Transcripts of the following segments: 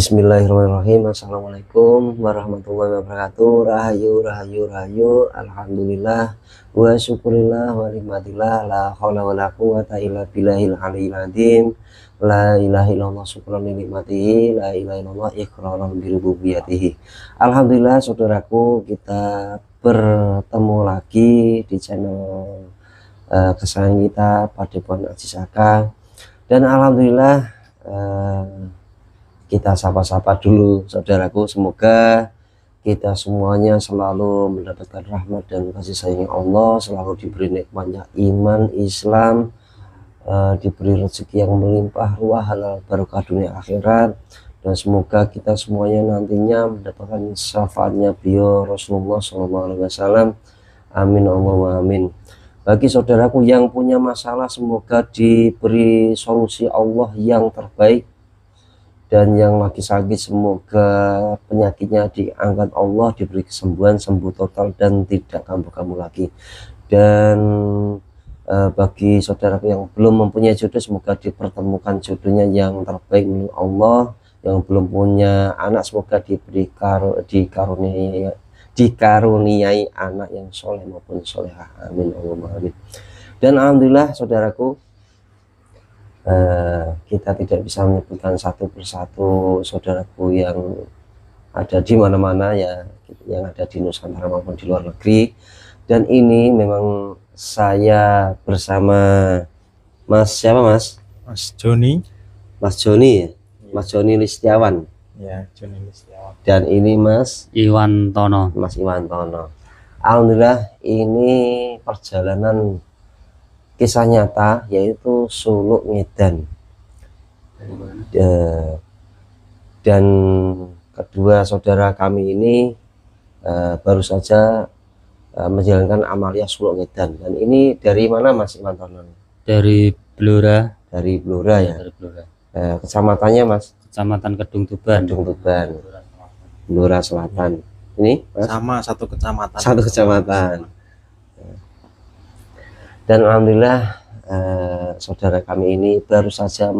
Bismillahirrahmanirrahim. Assalamualaikum warahmatullahi wabarakatuh. Rahayu, rahayu, rahayu. Alhamdulillah wa syukurillah wa nikmatillah. La haula wa la quwata illa billahil aliyil azim. La ilaha illallah syukran li nikmatihi. La ilaha illallah iqraran bi rububiyyatihi. Alhamdulillah saudaraku, kita bertemu lagi di channel kesayangan kita Padepokan Aji Saka. Dan alhamdulillah kita sapa-sapa dulu saudaraku, semoga kita semuanya selalu mendapatkan rahmat dan kasih sayang Allah, selalu diberi nikmatnya iman Islam, diberi rezeki yang melimpah ruah, halal barokah dunia akhirat, dan semoga kita semuanya nantinya mendapatkan syafaatnya beliau Rasulullah SAW. Amin Allahumma amin. Bagi saudaraku yang punya masalah, semoga diberi solusi Allah yang terbaik, dan yang lagi sakit semoga penyakitnya diangkat Allah, diberi kesembuhan, sembuh total dan tidak kambuh-kambuh lagi. Dan bagi saudaraku yang belum mempunyai jodoh, semoga dipertemukan jodohnya yang terbaik menurut Allah. Yang belum punya anak, semoga diberi dikaruniai anak yang soleh maupun solehah. Amin Allahumma amin. Dan alhamdulillah saudaraku, kita tidak bisa menyebutkan satu persatu saudaraku yang ada di mana-mana ya, yang ada di Nusantara maupun di luar negeri. Dan ini memang saya bersama Mas siapa Mas? Mas Joni. Mas Joni ya? Mas Joni Listiawan. Ya, Joni Listiawan. Dan ini Mas Iwan Tono. Mas Iwan Tono. Alhamdulillah ini perjalanan kisah nyata, yaitu Suluk Ngedan. Dan kedua saudara kami ini baru saja menjalankan amalia Suluk Ngedan. Dan ini dari mana Mas Iwan Tono? Dari Blora. Dari Blora ya? Dari Blora. Kecamatannya Mas? Kecamatan Kedung Tuban. Kedung Tuban, Blora Selatan. Ini Mas? Sama satu kecamatan. Satu kecamatan. Dan alhamdulillah saudara kami ini baru saja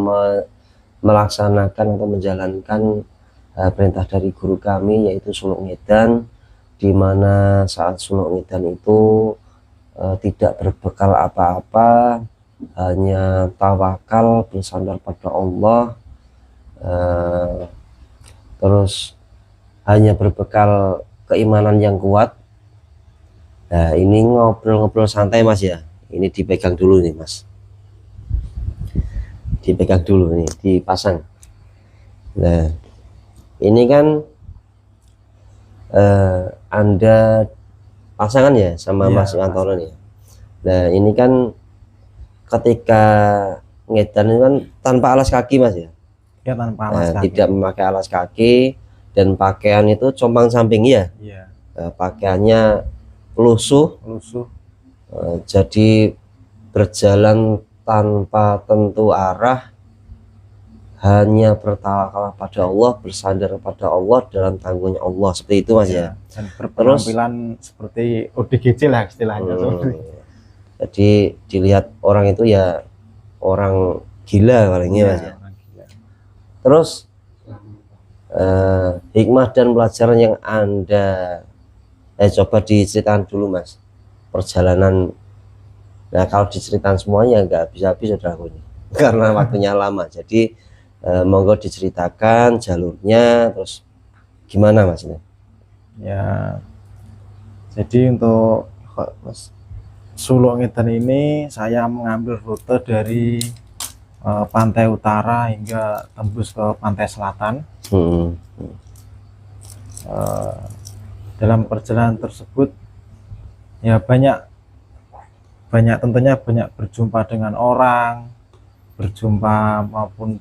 melaksanakan atau menjalankan perintah dari guru kami, yaitu Suluk Ngedan, di mana saat Suluk Ngedan itu tidak berbekal apa-apa, hanya tawakal, bersandar pada Allah, terus hanya berbekal keimanan yang kuat. Nah, ini ngobrol-ngobrol santai Mas ya. Ini dipegang dulu nih Mas, dipegang dulu nih, dipasang. Nah ini kan Anda pasangan ya sama Ya, Mas Iwan ya. Nah ini kan ketika ngedan ini kan tanpa alas kaki Mas ya. Ya, tanpa alas kaki. Tidak memakai alas kaki, dan pakaian itu compang samping ya. Iya. Pakaiannya lusuh. Jadi berjalan tanpa tentu arah, hanya bertawakal pada Allah, bersandar pada Allah, dalam tanggungan Allah, seperti itu Mas ya. Dan berpenampilan seperti ODGJ lah istilahnya. Jadi dilihat orang itu ya orang gila palingnya Mas ya. Terus hikmah dan pelajaran yang Anda coba diceritakan dulu Mas, perjalanan. Nah kalau diceritakan semuanya nggak bisa habis saudaraku ini karena waktunya lama. Jadi monggo diceritakan jalurnya, terus gimana Mas ini? Ya, jadi untuk Suluk Ngedan ini saya mengambil rute dari pantai utara hingga tembus ke pantai selatan. Dalam perjalanan tersebut ya tentunya banyak berjumpa dengan orang, berjumpa maupun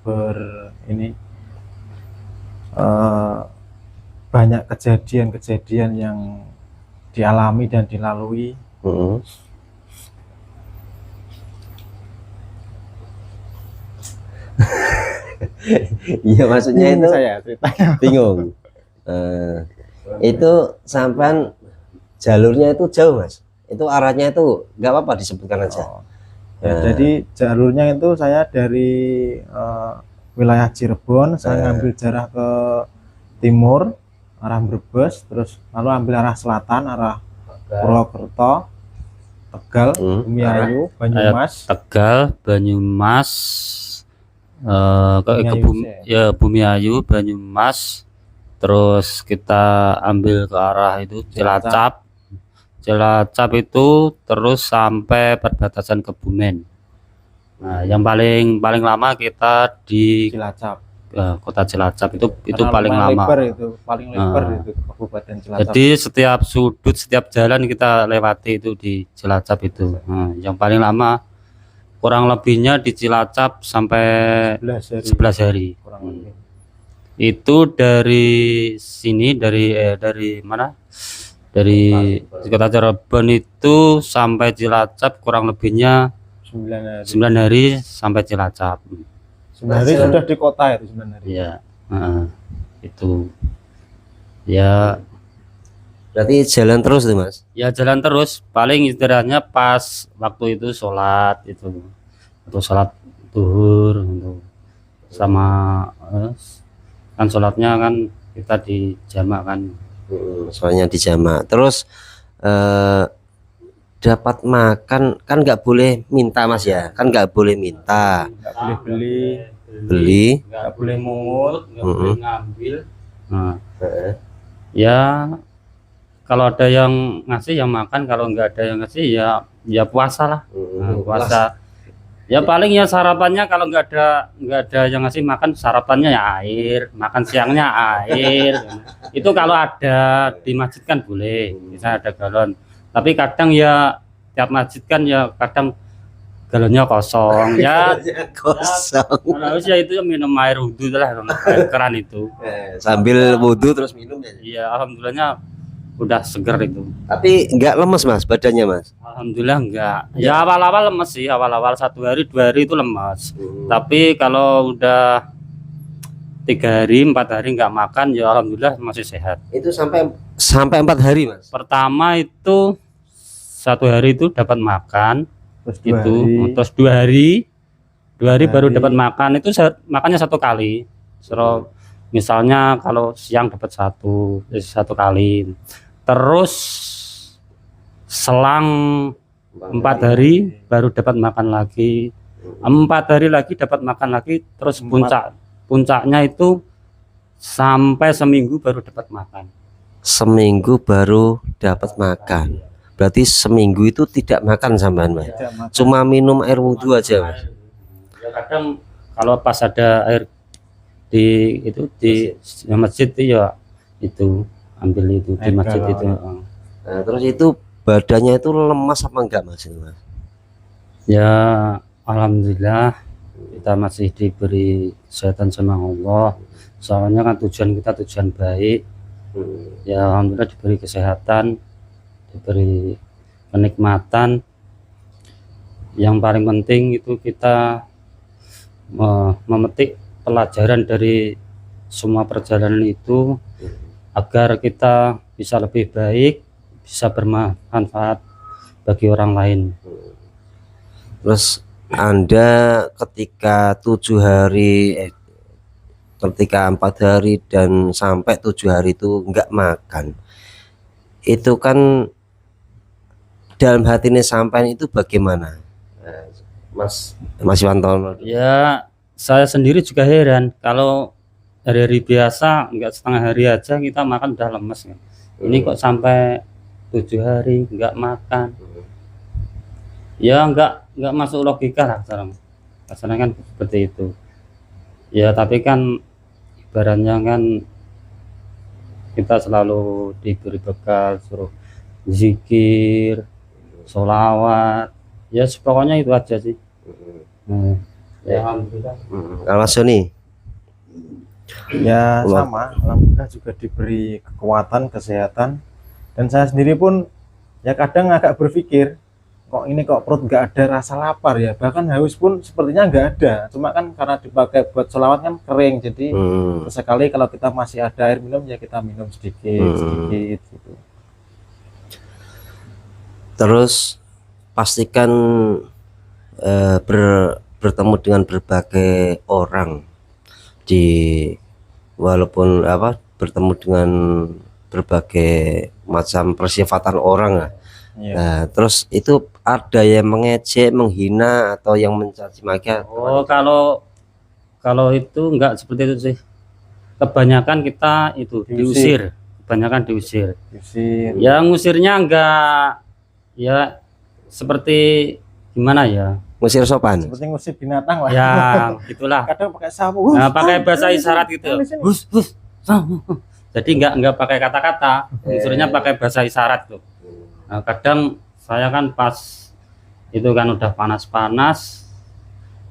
banyak kejadian-kejadian yang dialami dan dilalui. Iya maksudnya itu saya ceritanya bingung. Itu sampan jalurnya itu jauh Mas, itu arahnya itu nggak apa-apa disebutkan aja. Ya, jadi jalurnya itu saya dari wilayah Cirebon, saya ngambil jarak ke timur arah Brebes, terus lalu ambil arah selatan arah Purwokerto, Tegal, Bumiayu, Banyumas. Tegal, Banyumas, Bumiayu, Banyumas, terus kita ambil ke arah itu Cilacap. Cilacap itu terus sampai perbatasan Kebumen. Nah, yang paling lama kita di Cilacap. kota Cilacap itu Karena paling lama. paling lebar itu Kabupaten Cilacap. Jadi setiap sudut, setiap jalan kita lewati itu di Cilacap itu. Nah, yang paling lama kurang lebihnya di Cilacap sampai 11 hari. Kurang lebih. Itu dari sini dari mana? Dari kota Cirebon itu sampai Cilacap kurang lebihnya 9 hari. 9 hari sampai Cilacap. 9 hari sudah di kota itu 9 hari. Ya, itu. Ya, Berarti jalan terus tuh Mas. ya jalan terus. Paling istirahatnya pas waktu itu sholat itu, atau sholat duhur gitu. Sama kan sholatnya kan kita di jamak kan. Soalnya di jamak. Terus dapat makan kan nggak boleh minta Mas ya, kan nggak boleh minta, Nggak boleh beli. nggak boleh mungut, nggak boleh ngambil. Nah, ya kalau ada yang ngasih ya makan, kalau nggak ada yang ngasih ya puasa lah. Nah, puasa. Ya paling ya sarapannya kalau nggak ada yang ngasih makan, sarapannya ya air, makan siangnya air. Itu kalau ada di masjid kan boleh, bisa ada galon. Tapi kadang ya tiap masjid kan ya kadang galonnya kosong ya. Kosong. Kalau harus ya itu minum air wudhu lah, air keran itu. Sambil wudhu terus minum ya. Iya, alhamdulillahnya udah seger itu. Tapi nggak lemes Mas badannya Mas. Alhamdulillah enggak. Ya awal-awal lemes sih, awal-awal 1 hari 2 hari itu lemes. Tapi kalau udah 3 hari 4 hari nggak makan ya alhamdulillah masih sehat. Itu sampai 4 hari Mas. Pertama itu 1 hari itu dapat makan, terus 2 itu hari. terus 2 hari baru dapat makan. Itu makannya 1 kali. Misalnya kalau siang dapat 1 kali. Terus selang 4 hari baru dapat makan lagi, 4 hari lagi dapat makan lagi, terus puncaknya itu sampai seminggu baru dapat makan. Seminggu baru dapat makan. Berarti seminggu itu tidak makan sampean Mas. Cuma minum air wudhu aja Mas. Ya kadang kalau pas ada air di masjid itu ya itu ambil itu di masjid itu. Nah, terus itu badannya itu lemas apa enggak Mas? Ya alhamdulillah kita masih diberi kesehatan sama Allah. Soalnya kan tujuan kita tujuan baik. Ya alhamdulillah diberi kesehatan, diberi kenikmatan. Yang paling penting itu kita memetik pelajaran dari semua perjalanan itu agar kita bisa lebih baik, bisa bermanfaat bagi orang lain. Terus Anda ketika 7 hari ketika 4 hari dan sampai 7 hari itu enggak makan, itu kan dalam hati ini sampai itu bagaimana Mas Iwantono? Ya saya sendiri juga heran kalau hari-hari biasa enggak setengah hari aja kita makan udah lemes kan. Ini kok sampai 7 hari enggak makan. Ya enggak masuk logika lah sekarang. Rasanya kan seperti itu. Ya tapi kan ibaratnya kan kita selalu diberi bekal, suruh zikir, sholawat, ya pokoknya itu aja sih. Ya alhamdulillah. Kalau Mas Joni? Ya sama, alhamdulillah juga diberi kekuatan, kesehatan. Dan saya sendiri pun ya kadang agak berpikir, kok ini kok perut nggak ada rasa lapar ya, bahkan haus pun sepertinya nggak ada. Cuma kan karena dipakai buat sholawat kan kering, jadi sesekali kalau kita masih ada air minum ya kita minum sedikit gitu. Terus pastikan bertemu dengan berbagai orang. di walaupun bertemu dengan berbagai macam persifatan orang lah. Iya. Nah, terus itu ada yang mengejek, menghina atau yang mencaci maki? Oh, kalau itu enggak seperti itu sih. Kebanyakan kita itu diusir. Kebanyakan diusir. Diusir. Ya ngusirnya enggak ya seperti gimana ya? Ngusir sopan. Seperti ngusir binatang lah. Ya, gitulah. Kadang pakai sapu. Nah, pakai bahasa isyarat gitu. Di sini. Hus, hus. Jadi enggak pakai kata-kata. Ngusirnya pakai bahasa isyarat tuh. Nah, kadang saya kan pas itu kan udah panas-panas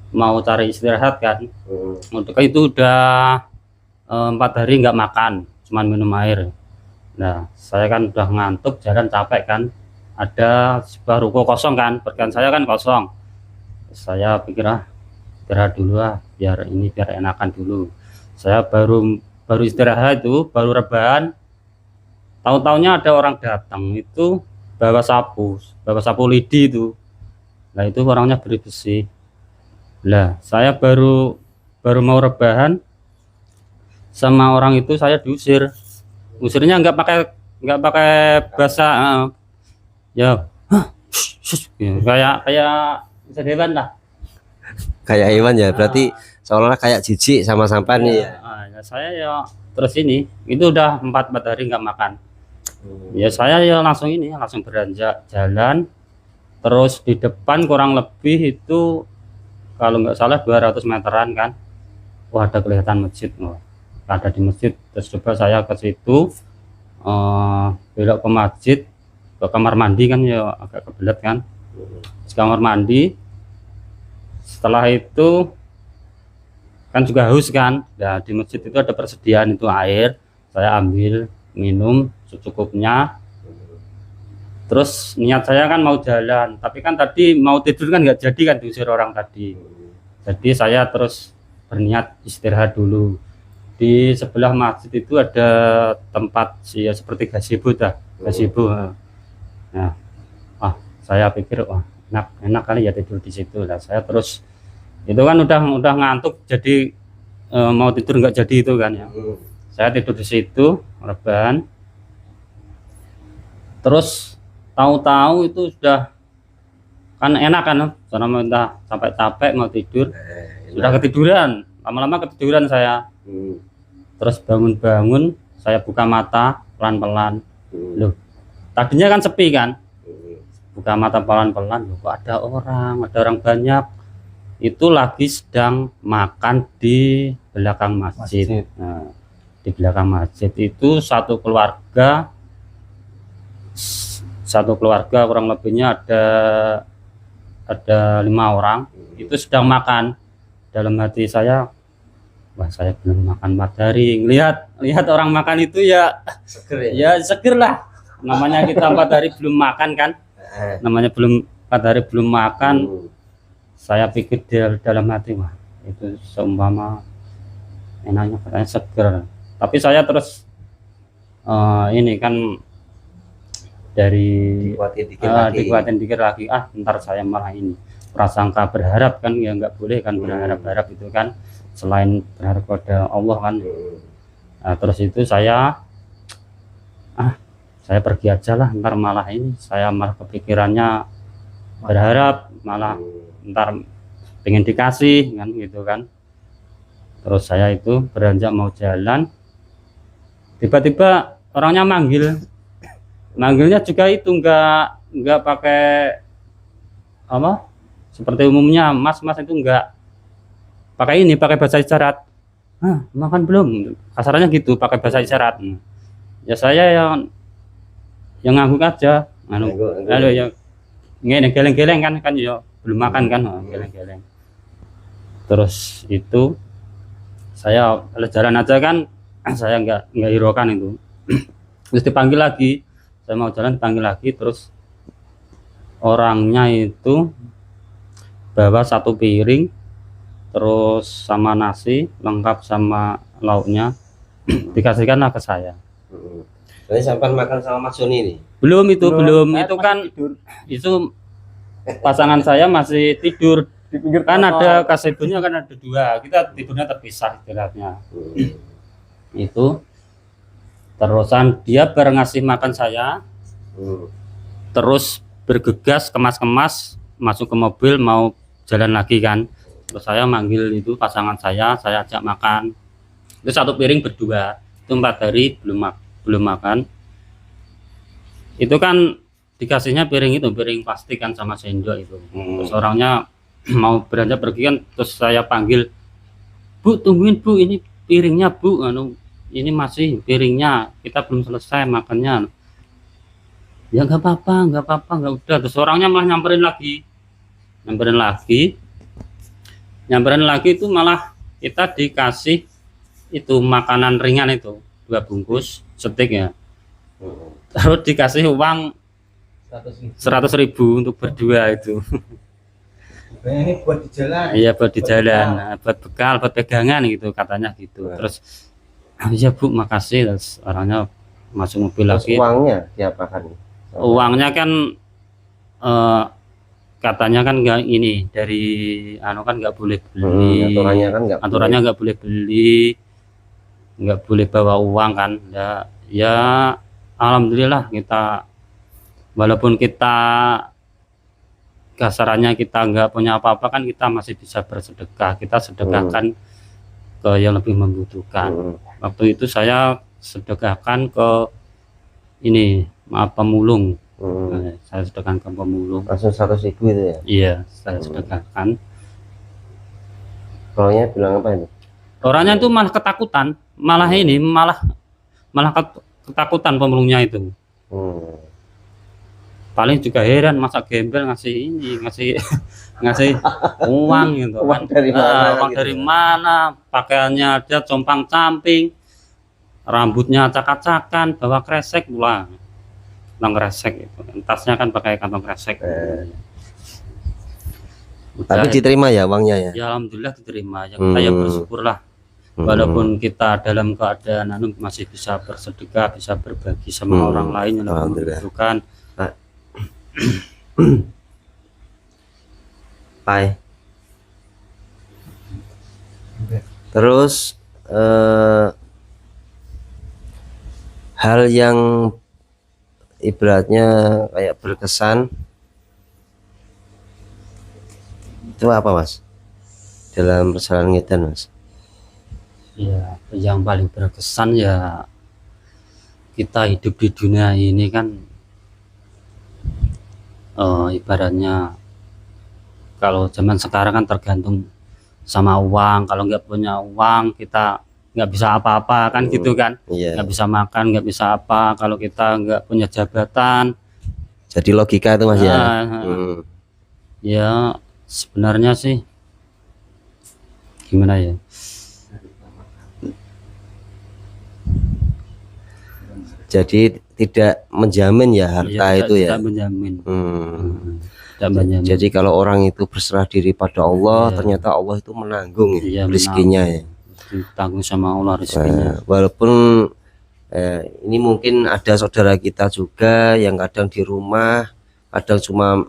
mau cari istirahat kan. Untuk itu udah 4 hari nggak makan, cuman minum air. Nah, saya kan udah ngantuk, jalan capek kan. Ada sebuah ruko kosong kan, pergan saya kan kosong. Saya pikir istirahat dulu biar enakan dulu. Saya baru istirahat itu, baru rebahan. Tahu-taunya ada orang datang itu bawa sapu lidi itu. Nah, itu orangnya bersih. Lah, saya baru mau rebahan sama orang itu, saya diusir. Usirnya nggak pakai bahasa ya kayak bisa hewan lah. Kayak hewan ya, berarti seolah-olah kayak jijik sama sampan nih ya. Ya saya ya terus itu udah 4 hari nggak makan. Ya saya ya langsung beranjak jalan, terus di depan kurang lebih itu kalau nggak salah 200 meteran kan, wah ada kelihatan masjid, ada di masjid. Terus coba saya ke situ, belok ke masjid, ke kamar mandi kan ya agak kebelet kan, di kamar mandi. Setelah itu kan juga haus kan, nah di masjid itu ada persediaan itu air, saya ambil minum secukupnya. Terus niat saya kan mau jalan, tapi kan tadi mau tidur kan nggak jadi kan, diusir orang tadi. Jadi saya terus berniat istirahat dulu. Di sebelah masjid itu ada tempat ya seperti gazebo gazebo. Nah, saya pikir enak kali ya tidur di situ lah. Saya terus itu kan udah ngantuk, jadi mau tidur nggak jadi itu kan ya. Saya tidur di situ rebahan. Terus tahu-tahu itu sudah kan enak kan, karena minta sampai capek mau tidur, sudah ketiduran, lama-lama ketiduran saya. Terus bangun-bangun, saya buka mata pelan-pelan. Loh, tadinya kan sepi kan, buka mata pelan-pelan, loh kok ada orang banyak. Itu lagi sedang makan di belakang masjid. Nah, di belakang masjid itu satu keluarga kurang lebihnya ada 5 orang itu sedang makan. Dalam hati saya, wah saya belum makan 4 hari. Lihat orang makan itu ya seger ya seger lah, namanya kita 4 hari belum makan kan, namanya belum 4 hari belum makan. Saya pikir dalam hati, wah itu seumpama enaknya katanya seger. Tapi saya terus ini kan dari dikuatin dikit lagi, ntar saya malah ini prasangka berharap kan, ya nggak boleh kan berharap itu kan, selain berharap pada Allah kan. Nah, terus itu saya pergi aja lah, ntar malah ini saya malah kepikirannya berharap, malah ntar pengen dikasih kan gitu kan. Terus saya itu beranjak mau jalan, tiba-tiba orangnya manggilnya juga itu enggak pakai seperti umumnya mas itu enggak pakai bahasa isyarat. Makan belum, kasarannya gitu, pakai bahasa isyarat. Ya saya yang ngangguk aja, yang geleng-geleng kan ya belum makan kan, geleng-geleng. Terus itu saya jalan aja kan, saya enggak hiraukan itu. Terus dipanggil lagi, saya mau jalan dipanggil lagi. Terus orangnya itu bawa 1 piring terus sama nasi lengkap sama lauknya, dikasihkanlah ke saya. Jadi sampai makan sama Mas Joni ini? Belum itu kan tidur. Itu pasangan saya masih tidur di pinggir Kan trotoar. ada gazebo-nya kan ada dua, kita tidurnya terpisah istilahnya. Itu terusan dia baru ngasih makan saya, terus bergegas kemas-kemas masuk ke mobil mau jalan lagi kan. Terus saya manggil itu pasangan saya ajak makan. Itu satu piring berdua, itu 4 hari belum makan. Itu kan dikasihnya piring itu, piring plastik kan sama sendok itu. Terus orangnya mau beranjak pergi kan, terus saya panggil, Bu tungguin Bu, ini piringnya Bu, ini masih piringnya, kita belum selesai makannya. Ya nggak apa-apa, nggak udah. Terus orangnya malah nyamperin lagi itu malah kita dikasih itu makanan ringan itu 2 bungkus steak ya. Terus dikasih uang 100.000 untuk berdua itu. Ini buat di jalan. Iya buat di jalan, buat bekal, buat pegangan gitu katanya gitu. Terus iya Bu makasih. Terus orangnya masuk mobil Terus lagi. uangnya diapakan? Uangnya kan katanya kan nggak ini dari kan nggak boleh beli. Aturannya nggak boleh beli, nggak boleh bawa uang kan. Ya alhamdulillah kita, walaupun kita kasarannya kita nggak punya apa-apa kan, kita masih bisa bersedekah. Kita sedekahkan ke yang lebih membutuhkan. Waktu itu saya sedekahkan ke ini pemulung. Saya sedekahkan ke pemulung. Langsung 100.000 itu ya? Iya, saya sedekahkan. Orangnya bilang apa ini? Orangnya itu malah ketakutan, malah ketakutan pemulungnya itu. Paling juga heran masa gembel ngasih uang gitu kan. Uang dari mana? Pakaiannya ada compang-camping, rambutnya acak-acakan, bawa kresek pula. Kantong kresek itu. Tasnya kan pakai kantong kresek. Tapi diterima ya uangnya ya? Ya alhamdulillah diterima. Ya kita ya bersyukurlah. Walaupun kita dalam keadaan masih bisa bersedekah, bisa berbagi sama orang lain yang membutuhkan. Pai. Terus hal yang ibaratnya kayak berkesan itu apa Mas dalam perjalanan ngedan Mas? Ya yang paling berkesan ya kita hidup di dunia ini kan ibaratnya kalau zaman sekarang kan tergantung sama uang. Kalau nggak punya uang kita nggak bisa apa-apa kan gitu kan. Nggak bisa makan, nggak bisa apa kalau kita nggak punya jabatan. Jadi logika itu Mas ya? Ya sebenarnya sih gimana ya, jadi tidak menjamin ya harta itu ya? Tidak menjamin. Jadi kalau orang itu berserah diri pada Allah, ternyata Allah itu menanggung rezekinya ya. Ditanggung sama Allah rezekinya. Walaupun ini mungkin ada saudara kita juga yang kadang di rumah kadang cuma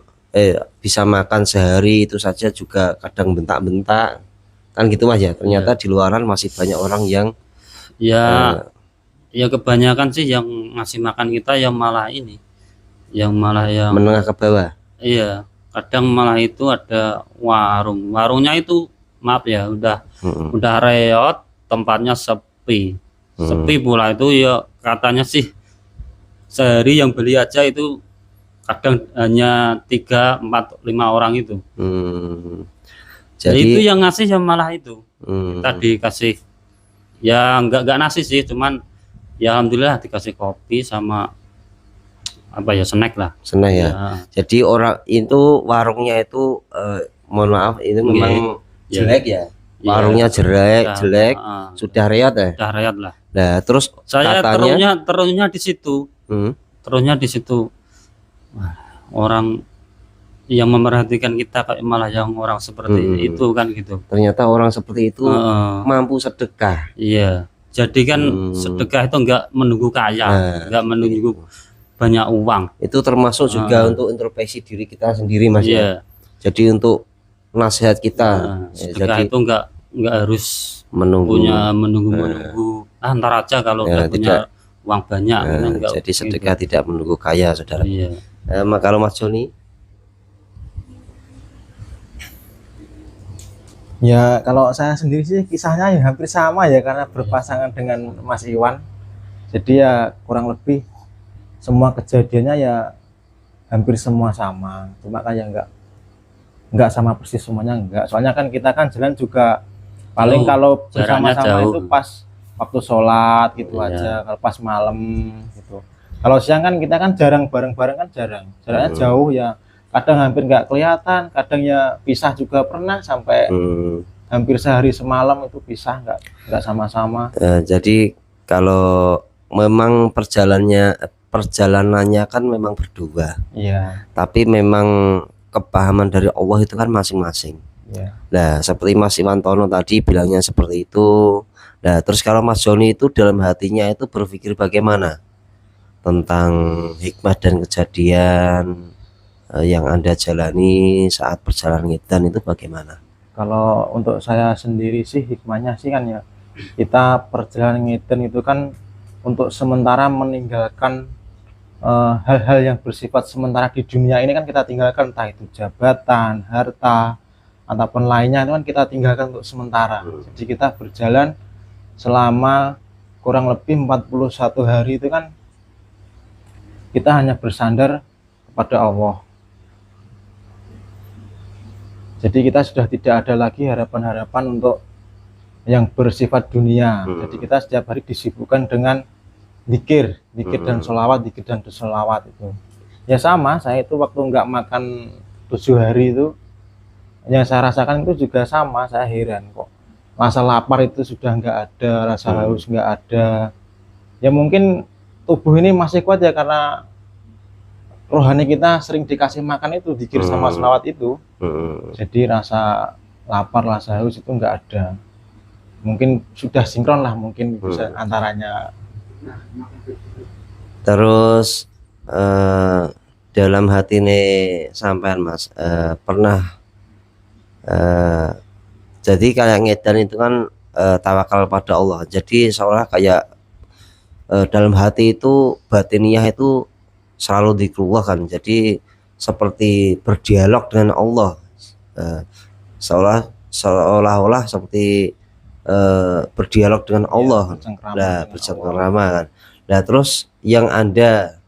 bisa makan sehari itu saja juga kadang bentak-bentak kan gitu Mas ya. Ternyata di luaran masih banyak orang yang ya kebanyakan sih yang ngasih makan kita yang malah yang menengah ke bawah. Iya, kadang malah itu ada warungnya itu maaf ya udah reot, tempatnya sepi pula itu ya. Katanya sih sehari yang beli aja itu kadang hanya 3, 4, 5 orang itu. Jadi itu yang ngasih yang malah itu kita dikasih ya nggak nasi sih, cuman ya alhamdulillah dikasih kopi sama apa ya, snack lah. Snack ya. Jadi orang itu warungnya itu mohon maaf itu memang jelek ya. Warungnya jelek, sudah reot ya. Sudah reot lah. Nah, terus saya katanya terusnya di situ. Terusnya di situ. Wah, orang yang memerhatikan kita kayak malah yang orang seperti itu kan gitu. Ternyata orang seperti itu mampu sedekah. Iya. Jadi kan sedekah itu enggak menunggu kaya, enggak menunggu banyak uang. Itu termasuk juga untuk introspeksi diri kita sendiri Mas ya. Jadi untuk nasihat kita. Nah, sedekah Jadi itu enggak harus menunggu. menunggu antar aja kalau Ya, udah punya uang banyak Nah, kan enggak jadi sedekah tidak menunggu kaya, saudara. iya. Kalau Mas Joni, Ya kalau saya sendiri sih kisahnya ya hampir sama ya, karena berpasangan dengan Mas Iwan. Jadi ya kurang lebih semua kejadiannya ya hampir semua sama. Cuma kan ya enggak sama persis semuanya, enggak. Soalnya kan kita kan jalan juga paling Jauh, kalau jaraknya bersama-sama jauh. itu pas waktu sholat gitu Iya. aja, kalau pas malam gitu. Kalau siang kan kita kan jarang bareng-bareng, kan jarang. Jaraknya jauh ya. Kadang hampir nggak kelihatan, kadang ya pisah juga pernah sampai hampir sehari semalam itu pisah, nggak sama-sama. jadi kalau memang perjalanannya kan memang berdua, Iya, tapi memang kepahaman dari Allah itu kan masing-masing. iya. Nah, seperti Mas Iwantono tadi bilangnya seperti itu. Nah, terus kalau Mas Joni itu dalam hatinya itu berpikir bagaimana tentang hikmah dan kejadian yang Anda jalani saat perjalanan ngidan itu bagaimana? Kalau untuk saya sendiri sih hikmahnya sih kan ya, kita perjalanan ngiten itu kan untuk sementara meninggalkan hal-hal yang bersifat sementara di dunia ini, kan kita tinggalkan, entah itu jabatan, harta, ataupun lainnya, itu kan kita tinggalkan untuk sementara. Jadi kita berjalan selama kurang lebih 41 hari itu kan kita hanya bersandar kepada Allah. Jadi kita sudah tidak ada lagi harapan-harapan untuk yang bersifat dunia. Jadi kita setiap hari disibukkan dengan zikir dan sholawat, zikir dan sholawat itu. Ya sama, saya itu waktu nggak makan 7 hari itu, yang saya rasakan itu juga sama. Saya heran kok rasa lapar itu sudah nggak ada, rasa haus nggak ada. Ya mungkin tubuh ini masih kuat ya, karena rohani kita sering dikasih makan itu zikir sama sholawat itu. Jadi rasa lapar, rasa haus itu nggak ada. Mungkin sudah sinkron lah, mungkin bisa antaranya. Terus dalam hati nih sampean Mas pernah jadi kayak ngedan itu kan tawakal pada Allah. Jadi seolah kayak dalam hati itu batiniah itu selalu dikeluarkan. Jadi seperti berdialog dengan Allah, seolah-olah seperti berdialog dengan Allah. Nah, bercengkrama kan. Nah, terus yang Anda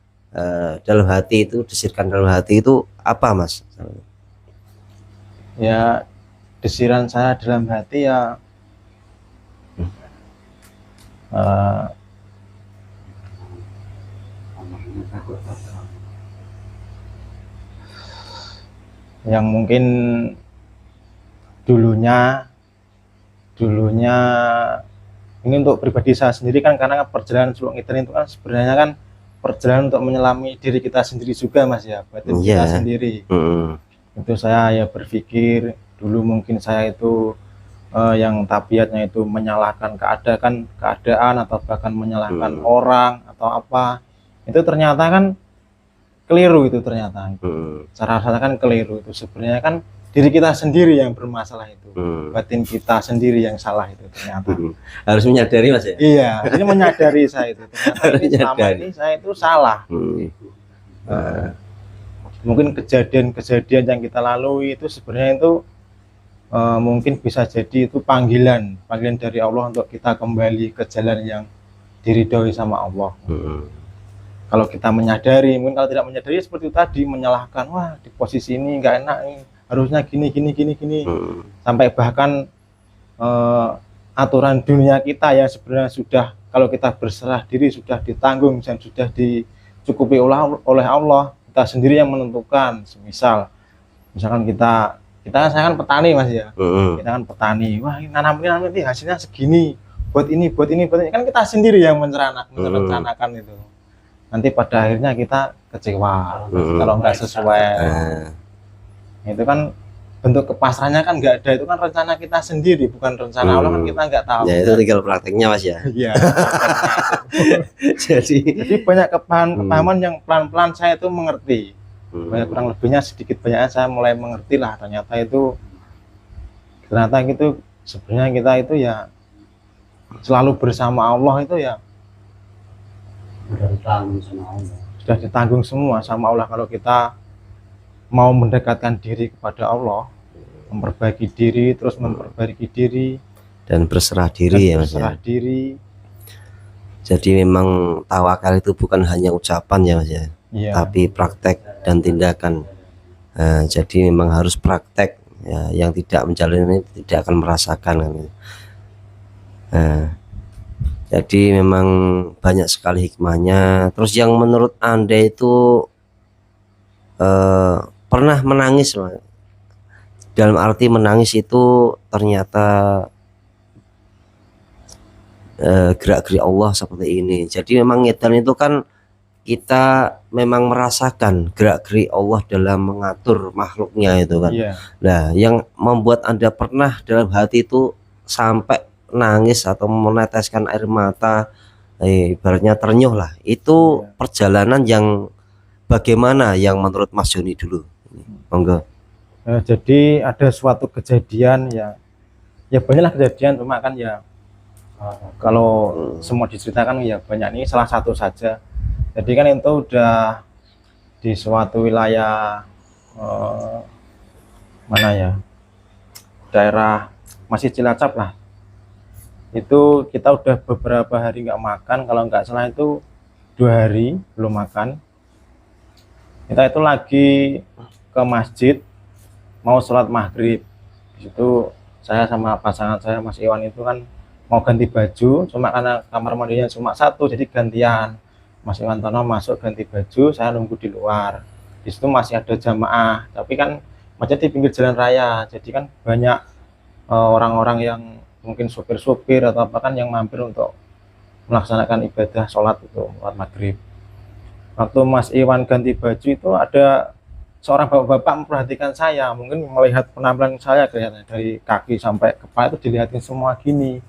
dalam hati itu, desirkan dalam hati itu apa, Mas? Ya, desiran saya dalam hati ya yang mungkin dulunya ini untuk pribadi saya sendiri kan, karena perjalanan Suluk Ngiden itu kan sebenarnya kan perjalanan untuk menyelami diri kita sendiri juga, Mas ya, batin kita sendiri. Itu saya ya berpikir dulu mungkin saya itu yang tabiatnya itu menyalahkan keadaan atau bahkan menyalahkan orang atau apa, itu ternyata kan keliru. Itu ternyata cara rasakan keliru. Itu sebenarnya kan diri kita sendiri yang bermasalah itu, batin kita sendiri yang salah itu ternyata. Harus menyadari, Mas ya? Iya, ini menyadari saya itu ternyata ini selama ini saya itu salah. Mungkin kejadian-kejadian yang kita lalui itu sebenarnya itu mungkin bisa jadi itu panggilan dari Allah untuk kita kembali ke jalan yang diridhoi sama Allah. Kalau kita menyadari, mungkin kalau tidak menyadari seperti itu tadi, menyalahkan, wah di posisi ini nggak enak nih, harusnya gini, sampai bahkan aturan dunia kita yang sebenarnya sudah, kalau kita berserah diri sudah ditanggung dan sudah dicukupi oleh Allah, kita sendiri yang menentukan. Misalkan saya kan petani, Mas ya, kita kan petani, wah ini nanam ini hasilnya segini, buat ini, kan kita sendiri yang merencanakan itu. Nanti pada akhirnya kita kecewa kalau nggak sesuai. Itu kan bentuk kepasrahannya kan nggak ada, itu kan rencana kita sendiri, bukan rencana Allah, kan kita nggak tahu. Ya itu tinggal prakteknya, Mas ya. Iya. jadi banyak kepahaman yang pelan-pelan saya itu mengerti. Banyak kurang lebihnya sedikit banyaknya saya mulai mengerti lah, ternyata itu ternyata itu sebenarnya kita itu ya selalu bersama Allah itu ya Udah ditanggung sama Allah. sudah ditanggung semua sama Allah. Kalau kita mau mendekatkan diri kepada Allah, memperbaiki diri, terus memperbaiki diri dan berserah dan diri ya Mas ya. berserah diri. Jadi memang tawakal itu bukan hanya ucapan ya Mas ya, Iya. tapi praktek dan tindakan. Nah, jadi memang harus praktek ya, yang tidak menjalani tidak akan merasakan kan. Nah, jadi memang banyak sekali hikmahnya. Terus yang menurut Anda itu pernah menangis Mas? Dalam arti menangis itu ternyata gerak-gerik Allah seperti ini. Jadi memang ngedan itu kan kita memang merasakan gerak-gerik Allah dalam mengatur makhluknya itu kan. Iya. Nah, yang membuat Anda pernah dalam hati itu sampai nangis atau meneteskan air mata, ibaratnya ternyuh lah. Itu Iya. perjalanan yang bagaimana yang menurut Mas Joni dulu? Monggo. Jadi ada suatu kejadian ya banyaklah kejadian, cuma kan ya kalau semua diceritakan ya banyak, ini salah satu saja. Jadi kan itu udah di suatu wilayah mana ya, daerah masih Cilacap lah. Itu kita udah beberapa hari nggak makan, kalau nggak salah itu 2 hari belum makan. Kita itu lagi ke masjid mau sholat maghrib. Di situ saya sama pasangan saya Mas Iwan itu kan mau ganti baju, cuma karena kamar mandinya cuma satu jadi gantian. Mas Iwan Tono masuk ganti baju, saya nunggu di luar. Di situ masih ada jamaah, tapi kan masjid di pinggir jalan raya, jadi kan banyak orang-orang yang mungkin sopir-sopir atau apa kan yang mampir untuk melaksanakan ibadah sholat itu sholat maghrib. Waktu Mas Iwan ganti baju itu ada seorang bapak-bapak memperhatikan saya, mungkin melihat penampilan saya kelihatan dari kaki sampai kepala itu dilihatin semua gini,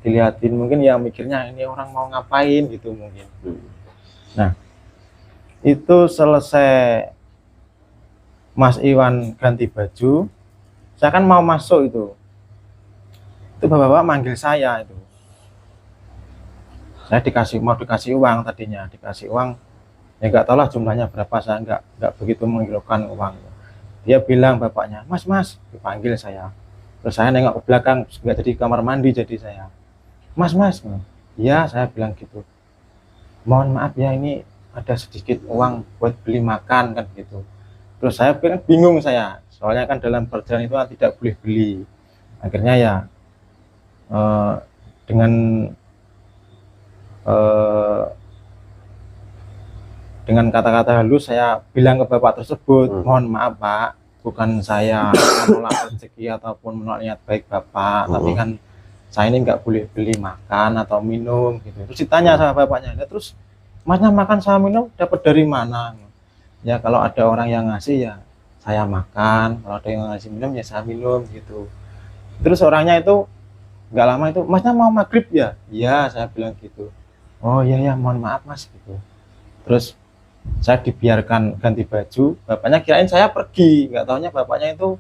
dilihatin, mungkin ya mikirnya ini orang mau ngapain gitu mungkin. Nah, itu selesai Mas Iwan ganti baju, saya kan mau masuk itu bapak-bapak manggil saya itu. Saya mau dikasih uang tadinya, dikasih uang. Ya nggak tahu lah jumlahnya berapa, saya nggak begitu menghiraukan uang. Dia bilang bapaknya, mas, dipanggil saya. Terus saya nengok ke belakang, nggak jadi kamar mandi jadi saya. Mas, iya saya bilang gitu. Mohon maaf ya, ini ada sedikit uang buat beli makan kan gitu. Terus saya bingung saya, soalnya kan dalam perjalanan itu kan tidak boleh beli. Akhirnya ya dengan kata-kata halus saya bilang ke bapak tersebut, mohon maaf Pak, bukan saya menolak rezeki ataupun menolak niat baik Bapak, tapi kan saya ini nggak boleh beli makan atau minum gitu. Terus ditanya sama bapaknya, ya, terus masnya makan sama minum dapat dari mana? Ya kalau ada orang yang ngasih ya saya makan, kalau ada yang ngasih minum ya saya minum gitu. Terus orangnya itu nggak lama itu, masnya mau maghrib ya? Iya saya bilang gitu. Oh iya mohon maaf mas gitu. Terus saya dibiarkan ganti baju, bapaknya kirain saya pergi, nggak taunya bapaknya itu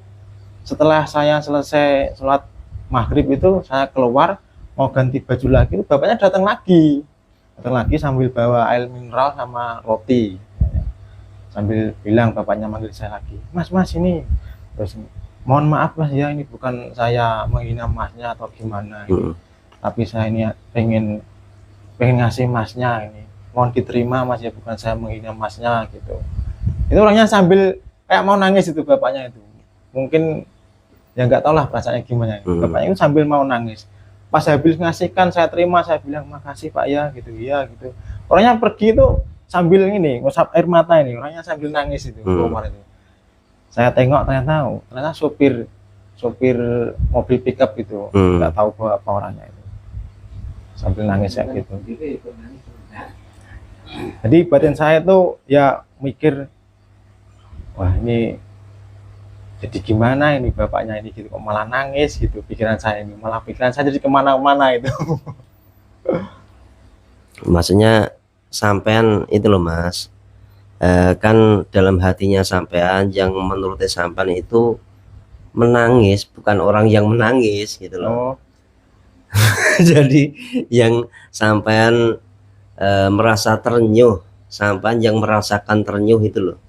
setelah saya selesai sholat maghrib itu saya keluar mau ganti baju lagi, bapaknya datang lagi sambil bawa air mineral sama roti, sambil bilang bapaknya manggil saya lagi, mas ini, terus mohon maaf mas ya, ini bukan saya menghina masnya atau gimana, tapi saya ini pengen ngasih masnya ini, mohon diterima mas ya, bukan saya menghina masnya gitu. Itu orangnya sambil kayak mau nangis itu bapaknya itu, mungkin ya nggak tahu lah perasaannya gimana. Bapaknya itu sambil mau nangis. Pas habis ngasihkan saya terima, saya bilang makasih pak ya gitu ya gitu. Orangnya pergi itu sambil ini ngusap air mata, ini orangnya sambil nangis itu keluar itu. Saya tengok ternyata sopir mobil pickup itu, nggak tahu bawa apa orangnya itu, sambil nangis kayak gitu. Jadi batin saya tuh ya mikir, wah ini jadi gimana ini bapaknya ini gitu, kok malah nangis gitu, pikiran saya jadi kemana-mana itu. Maksudnya sampean itu loh mas, kan dalam hatinya sampean yang menurutnya sampean itu menangis, bukan orang yang menangis gitu loh. Oh, Jadi yang sampean merasa ternyuh, sampean yang merasakan ternyuh itu loh.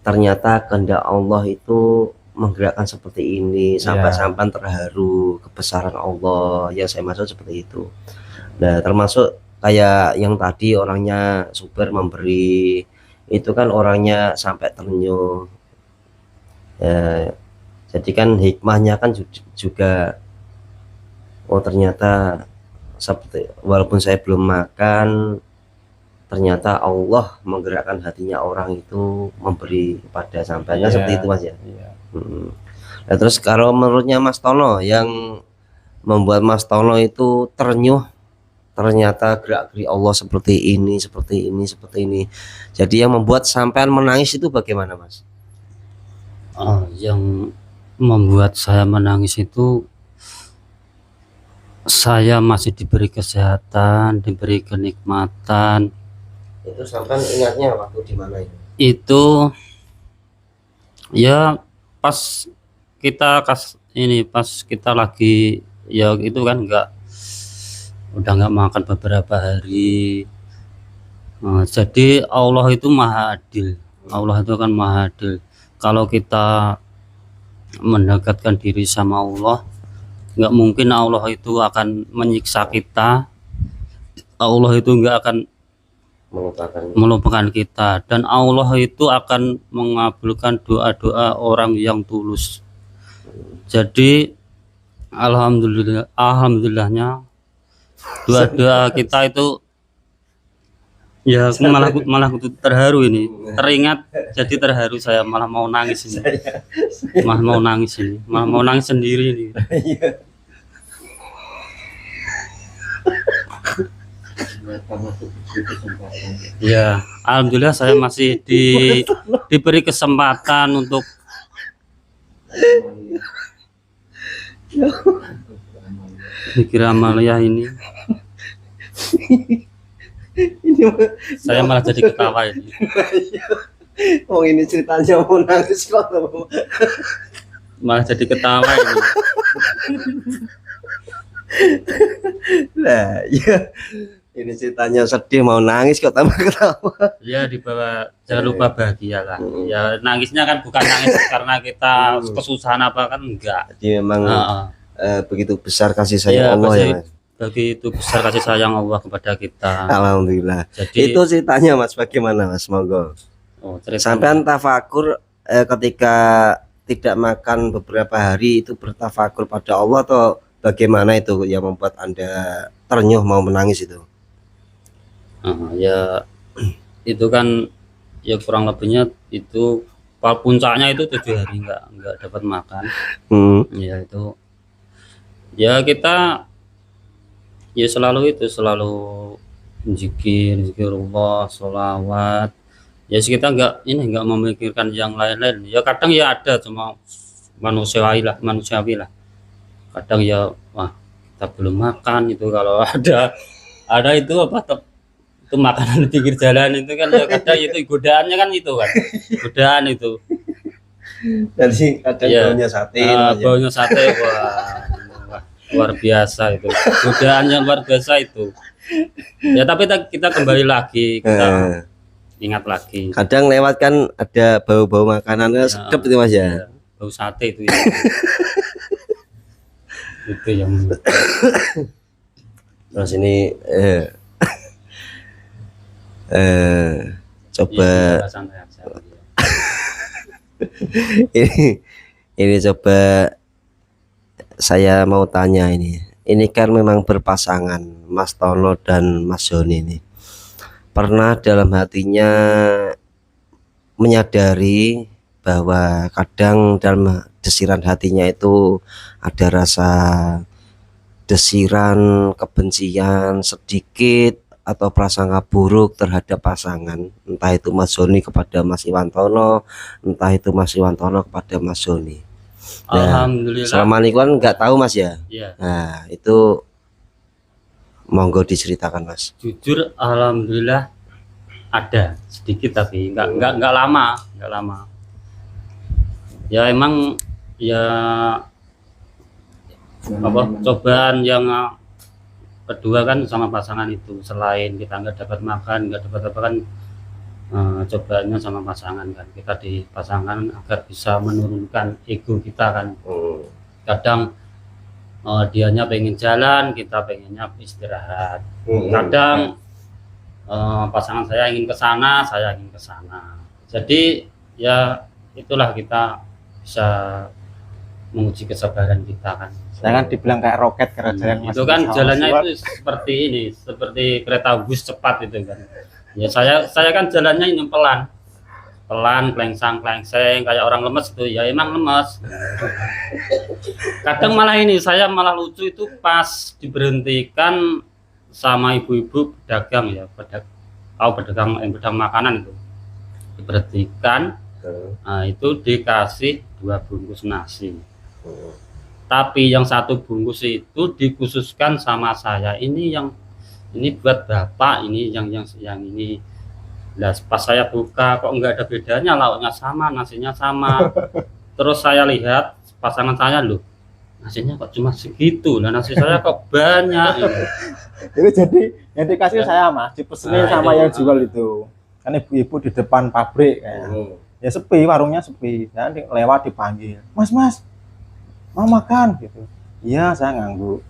Ternyata kehendak Allah itu menggerakkan seperti ini, sampai Iya. sampean terharu kebesaran Allah. Yang saya maksud seperti itu. Nah, termasuk kayak yang tadi orangnya super memberi, itu kan orangnya sampai ternyuh. Ya, jadi kan hikmahnya kan juga, oh ternyata seperti walaupun saya belum makan, ternyata Allah menggerakkan hatinya orang itu memberi kepada sampainya Iya. seperti itu Mas ya. Iya. Nah, terus kalau menurutnya Mas Tono yang membuat Mas Tono itu ternyuh, ternyata gerak-gerik Allah seperti ini, seperti ini, seperti ini. Jadi yang membuat sampean menangis itu bagaimana Mas? Yang membuat saya menangis itu saya masih diberi kesehatan, diberi kenikmatan. Itu sampean ingatnya waktu di mana itu? Itu ya pas pas kita lagi ya itu kan udah nggak makan beberapa hari. Jadi Allah itu maha adil. Allah itu kan maha adil. Kalau kita mendekatkan diri sama Allah, nggak mungkin Allah itu akan menyiksa kita. Allah itu nggak akan melupakan kita, dan Allah itu akan mengabulkan doa-doa orang yang tulus. Jadi alhamdulillahnya doa-doa kita itu ya malah terharu ini, teringat jadi terharu, saya malah mau nangis ini. Malah mau nangis sendiri ini. Ya, alhamdulillah saya masih diberi kesempatan untuk mikir amalia ini. Saya malah jadi ketawa ini. Oh ini ceritanya mau nangis kok. Malah jadi ketawa ini. Nah, ya. Ini ceritanya sedih mau nangis kok tambah ketawa. Ya jangan lupa bahagia lah. Ya nangisnya kan bukan nangis karena kita kesusahan apa kan, enggak. Jadi memang begitu besar kasih sayang Allah ya Mas. Begitu besar kasih sayang Allah kepada kita. Alhamdulillah. Jadi itu ceritanya Mas bagaimana Mas, monggo. Sampean tafakur ketika tidak makan beberapa hari itu bertafakur pada Allah atau bagaimana itu yang membuat Anda ternyuh mau menangis itu? Ya itu kan ya kurang lebihnya itu puncaknya itu 7 hari nggak dapat makan. Ya itu ya kita ya selalu zikirullah, sholawat. Ya kita nggak memikirkan yang lain-lain. Ya kadang ya ada cuma manusiawi lah. Kadang ya wah kita belum makan itu, kalau ada itu apa itu makanan di pinggir jalan itu kan ya kadang itu godaannya kan itu kan. Godaan itu. Jadi kadang Ya, baunya sate. baunya sate wah, luar biasa itu. Godaannya luar biasa itu. Ya tapi kita kembali lagi, kita ingat lagi. Kadang lewat kan ada bau-bau makanannya sedap itu Mas ya. Bau sate itu ya. Itu yang Terus ini coba ya, santai aja. ini coba saya mau tanya ini kan memang berpasangan Mas Tono dan Mas Joni ini pernah dalam hatinya menyadari bahwa kadang dalam desiran hatinya itu ada rasa desiran kebencian sedikit atau prasangka buruk terhadap pasangan, entah itu Mas Joni kepada Mas Iwantono, entah itu Mas Iwantono kepada Mas Joni. Alhamdulillah. Selama ini kan nggak tahu Mas ya. Iya. Nah itu monggo diceritakan Mas. Jujur alhamdulillah ada sedikit, tapi nggak lama. Ya emang ya apa cobaan yang kedua kan sama pasangan itu, selain kita nggak dapat makan, nggak dapat apa kan, cobaannya sama pasangan kan, kita di pasangan agar bisa menurunkan ego kita kan. Kadang dianya pengen jalan, kita pengennya istirahat. Kadang pasangan saya ingin ke sana, saya ingin ke sana. Jadi ya itulah kita bisa menguji kesabaran kita kan. Saya kan dibilang kayak roket karena jalan Itu kan jalannya itu seperti ini, seperti kereta bus cepat itu kan. Ya saya kan jalannya ini pelan, klengsang kayak orang lemes itu, ya emang lemes. Kadang malah ini saya malah lucu itu pas diberhentikan sama ibu-ibu pedagang ya, pedagang yang pedang makanan itu diberhentikan. Nah, itu dikasih 2 bungkus nasi. Tapi yang 1 bungkus itu dikhususkan sama saya. Ini buat bapak, ini yang ini. Nah, pas saya buka kok nggak ada bedanya, lauknya sama, nasinya sama. Terus saya lihat pasangan saya, loh nasinya kok cuma segitu, lah nasi saya kok banyak. Itu jadi yang dikasih saya Mas, dipesenin sama yang jual itu. Kan ibu-ibu di depan pabrik kayak. Ya sepi, warungnya sepi. Saya lewat dipanggil, Mas mau makan gitu. Iya, saya nganggu.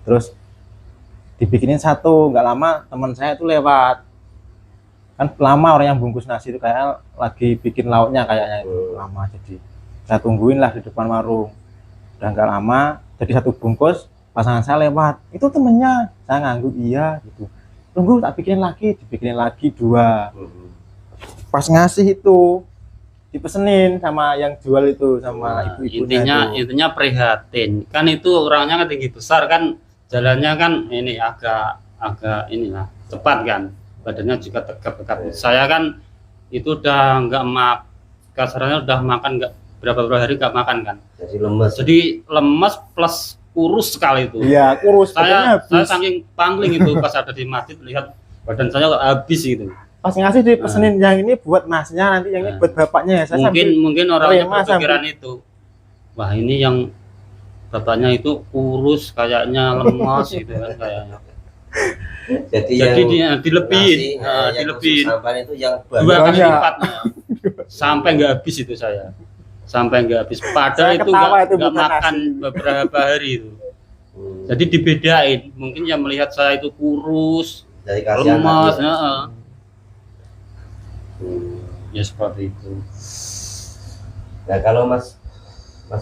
Terus dibikinin 1, nggak lama teman saya itu lewat. Kan lama orang yang bungkus nasi itu kayak lagi bikin lauknya kayaknya itu lama, jadi saya tungguin lah di depan warung. Udah nggak lama jadi 1 bungkus, pasangan saya lewat, itu temennya. Saya nganggu, iya gitu. Tunggu tak bikinin lagi, dibikinin lagi 2. Pas ngasih itu dipesenin sama yang jual itu, sama ibu-ibunya. Intinya prihatin kan, itu orangnya kan tinggi besar kan, jalannya kan ini agak inilah cepat kan, badannya juga tegap. Saya kan itu udah nggak kasarannya udah makan nggak berapa hari nggak makan kan, jadi lemes plus kurus sekali itu. Iya, kurus. Saya saking pangling itu pas ada di masjid lihat badan saya habis gitu. Pas ngasih dipesenin yang ini buat masnya, nanti yang ini buat bapaknya ya. Saya mungkin orangnya berpikiran itu, wah ini yang bapaknya itu kurus kayaknya, lemas gitu kan kayaknya. Jadi dilebihin itu yang 2 kali lipatnya sampai nggak habis itu saya, padahal itu nggak makan beberapa hari itu. Jadi dibedain, mungkin yang melihat saya itu kurus, lemas, ya seperti itu. Nah kalau Mas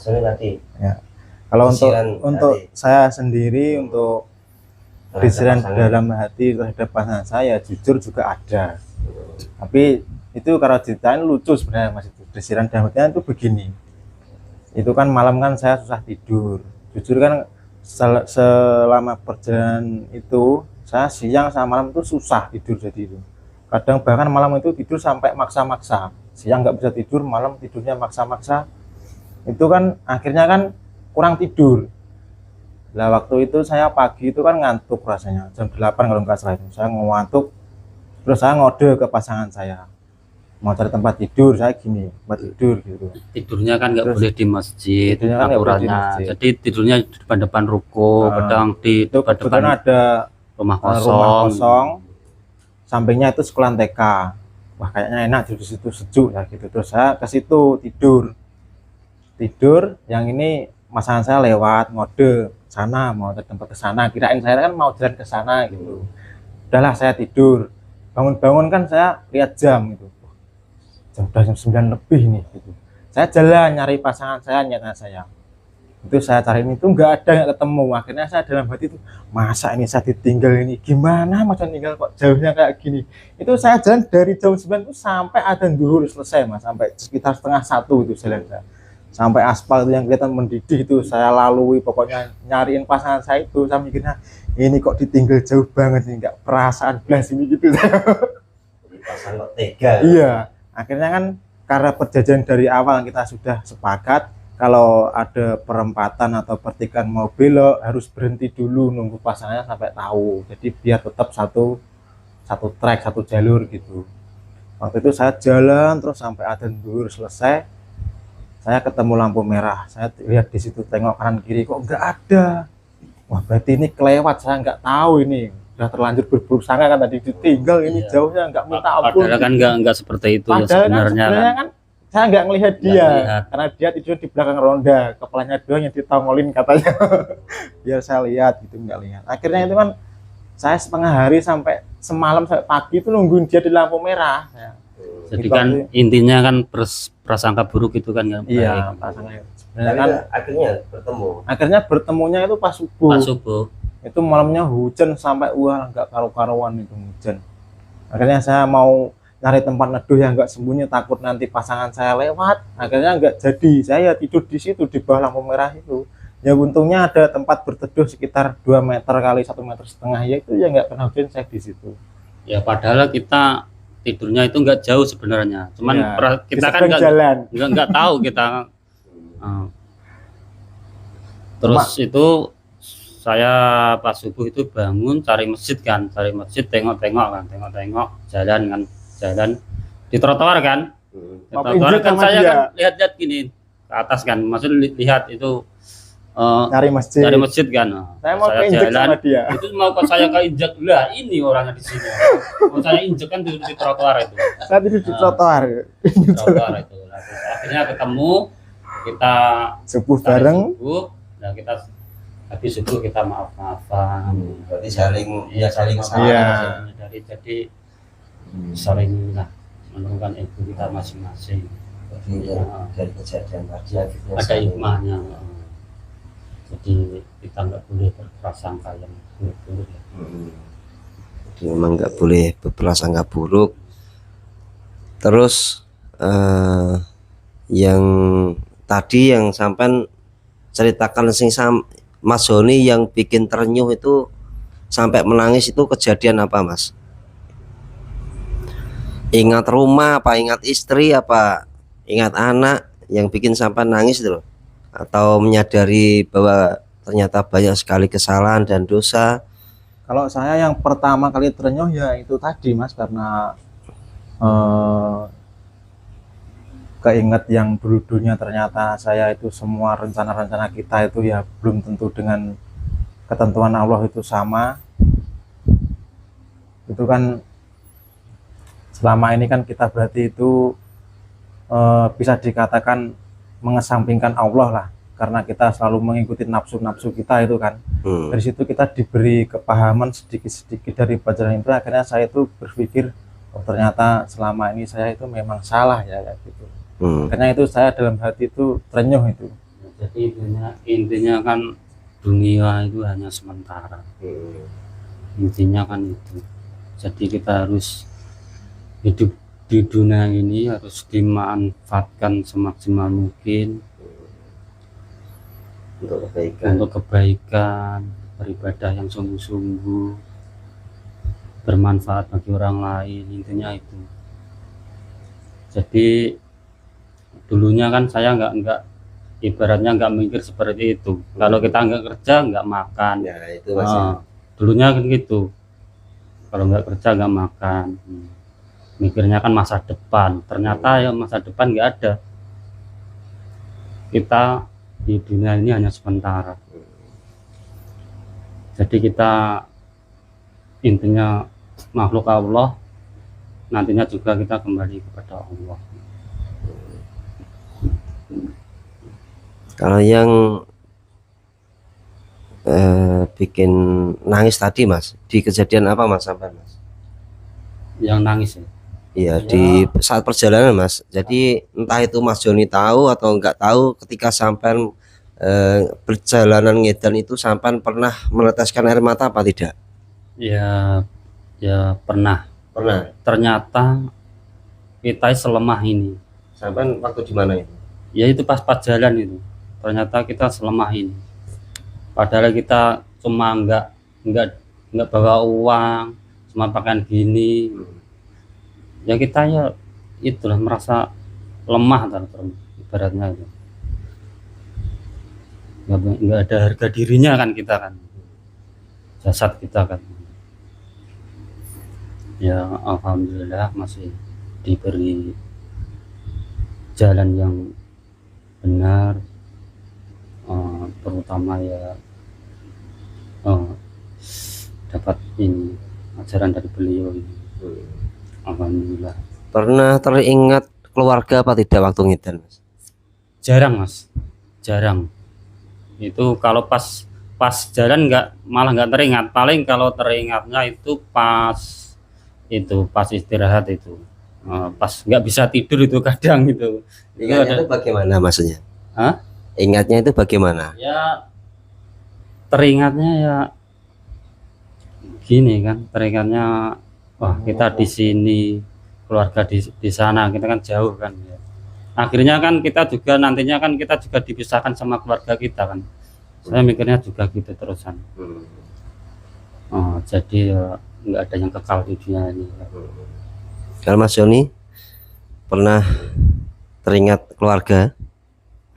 Sony tadi ya, kalau untuk saya sendiri, untuk disiran dalam hati terhadap pasangan saya, jujur juga ada. Tapi itu kalau ceritain lucu sebenarnya Mas. Itu disiran dalam hati itu begini, itu kan malam kan saya susah tidur. Jujur kan selama perjalanan itu saya siang sama malam itu susah tidur. Jadi itu kadang bahkan malam itu tidur sampai maksa-maksa, siang nggak bisa tidur, malam tidurnya maksa-maksa. Itu kan akhirnya kan kurang tidur. Lah waktu itu saya pagi itu kan ngantuk rasanya, jam 8 kalau nggak salah itu saya ngantuk. Terus saya ngode ke pasangan saya, mau cari tempat tidur, saya gini tempat tidur gitu. Tidurnya kan nggak boleh di masjid aturannya, jadi tidurnya di depan ruko, kadang di depan ada rumah kosong, sampingnya itu sekolah TK. Wah kayaknya enak di situ, sejuk ya gitu. Terus saya ke situ tidur. Yang ini pasangan saya lewat ngode sana, mau ke tempat ke sana, kirain saya kan mau jalan ke sana gitu. Udahlah saya tidur, bangun kan saya lihat jam gitu, jam 9 lebih nih gitu. Saya jalan nyari pasangan saya, nyata saya itu saya cari itu nggak ketemu. Akhirnya saya dalam hati itu, masa ini saya ditinggal ini, gimana masa tinggal kok jauhnya kayak gini. Itu saya jalan dari jam 9 itu sampai adzan zuhur selesai Mas, sampai sekitar setengah 1 itu jalan saya. Sampai aspal itu yang kelihatan mendidih itu saya lalui, pokoknya nyariin pasangan saya itu. Saya mikirnya ini kok ditinggal jauh banget nih, nggak perasaan belas ini gitu. Pasangan tega. Iya, akhirnya kan karena perjanjian dari awal kita sudah sepakat kalau ada perempatan atau pertigaan mau belok harus berhenti dulu nunggu pasangannya sampai tahu. Jadi biar tetap satu trek, satu jalur gitu. Waktu itu saya jalan terus sampai adzan zuhur selesai. saya ketemu lampu merah, saya lihat di situ, tengok kanan kiri kok nggak ada. Wah, berarti ini kelewat, saya nggak tahu ini udah terlanjur berburuk sangka kan, tadi ditinggal ini Iya. jauhnya nggak minta ampun. Padahal kan nggak seperti itu ya Padahal kan sebenarnya sebenarnya kan. kan saya nggak ngelihat Nggak dia, ngelihat. karena dia tidur di belakang ronda, kepalanya doang yang ditongolin katanya. Biar saya lihat gitu, nggak lihat. Akhirnya itu kan saya setengah hari sampai semalam sampai pagi itu nungguin dia di lampu merah. Jadi Gitu kan aja. intinya kan prasangka buruk itu kan nggak Iya, baik. pasangannya. Tapi Sebenarnya kan akhirnya bertemu. akhirnya bertemunya itu pas subuh. Pas subuh. Itu malamnya hujan sampai wah nggak karu-karuan itu hujan. Akhirnya saya mau cari tempat neduh yang nggak sembunyi, takut nanti pasangan saya lewat. Akhirnya nggak jadi, saya tidur di situ di bawah lampu merah itu. Ya untungnya ada tempat berteduh sekitar 2 meter kali 1,5 meter, ya itu ya nggak kena hujan, saya di situ. Ya padahal kita tidurnya itu nggak jauh sebenarnya. Cuman Ya, di kita kan seberang jalan. nggak tahu kita. Terus itu saya pas subuh itu bangun cari masjid, tengok-tengok jalan di trotoar kan. Di Mau trotoar pinjam kan sama saya dia. kan lihat-lihat gini ke atas kan, maksud lihat itu Cari masjid. dari masjid kan. Saya mau keinjek sama dia. Itu mau ke saya keinjek, lah ini orangnya di sini. Mau saya injek kan di trotoar itu. Saya tidur di trotoar. Trotoar itu. Nah, terus akhirnya ketemu, kita Subuh cari bareng. subuh, nah kita habis subuh kita maaf-maafan. Berarti saling ya saling Iya. Jadi saling lah menurunkan ego kita masing-masing. Jadi dari kejadian tadi akhirnya Ada saling- hikmahnya. Jadi kita nggak boleh berprasangka yang buruk-buruk. Jadi memang nggak boleh berprasangka buruk. Terus yang tadi yang sampai ceritakan Mas Joni yang bikin terenyuh itu sampai menangis, itu kejadian apa Mas? Ingat rumah apa ingat istri apa ingat anak yang bikin sampai nangis itu loh? Atau menyadari bahwa ternyata banyak sekali kesalahan dan dosa? Kalau saya yang pertama kali terenyuh ya itu tadi Mas, karena keinget yang dulu-dulunya ternyata saya itu semua rencana-rencana kita itu ya belum tentu dengan ketentuan Allah itu sama. Itu kan selama ini kan kita berarti itu bisa dikatakan mengesampingkan Allah lah, karena kita selalu mengikuti nafsu-nafsu kita itu kan. Dari situ kita diberi kepahaman sedikit-sedikit dari pelajaran itu, akhirnya saya itu berpikir oh ternyata selama ini saya itu memang salah ya kayak gitu. Karena itu saya dalam hati itu terenyuh itu. Jadi intinya kan dunia itu hanya sementara. Intinya kan itu. Jadi kita harus hidup di dunia ini harus dimanfaatkan semaksimal mungkin untuk kebaikan, beribadah yang sungguh-sungguh, bermanfaat bagi orang lain, intinya itu. Jadi dulunya kan saya nggak ibaratnya nggak mikir seperti itu. Kalau kita nggak kerja nggak makan. Ya itu Mas. Dulunya kan gitu. Kalau nggak kerja nggak makan. Mikirnya kan masa depan. Ternyata ya masa depan nggak ada. Kita di dunia ini hanya sementara. Jadi kita intinya makhluk Allah, nantinya juga kita kembali kepada Allah. Kalau yang bikin nangis tadi Mas, di kejadian apa Mas sampai Mas? Yang nangis ya. Iya, di saat perjalanan Mas. Jadi entah itu Mas Joni tahu atau enggak tahu, ketika sampai perjalanan ngedan itu sampai pernah meneteskan air mata apa tidak? Ya pernah. Pernah. Ternyata kita selemah ini. Sampai waktu di mana itu? Ya itu pas jalan itu. Ternyata kita selemah ini. Padahal kita cuma nggak bawa uang, cuma pakaian gini. Ya kita ya itulah merasa lemah ibaratnya itu. Nggak ada harga dirinya kan kita kan, jasad kita kan. Ya alhamdulillah masih diberi jalan yang benar, terutama ya dapat ini ajaran dari beliau ini. Alhamdulillah. Pernah teringat keluarga apa tidak waktu ngidan, Mas? Jarang Mas, jarang. Itu kalau pas jalan malah nggak teringat. Paling kalau teringatnya itu pas istirahat itu. Pas nggak bisa tidur itu kadang itu. Ingatnya itu bagaimana maksudnya? Hah? Ingatnya itu bagaimana? Ya teringatnya ya gini kan, teringatnya wah kita di sini, keluarga di sana, kita kan jauh kan ya. Akhirnya kan kita juga nantinya kan kita juga dipisahkan sama keluarga kita kan. Saya mikirnya juga gitu terusan. Jadi ya nggak ada yang kekal di dunia ini. Kalau Mas Joni pernah teringat keluarga?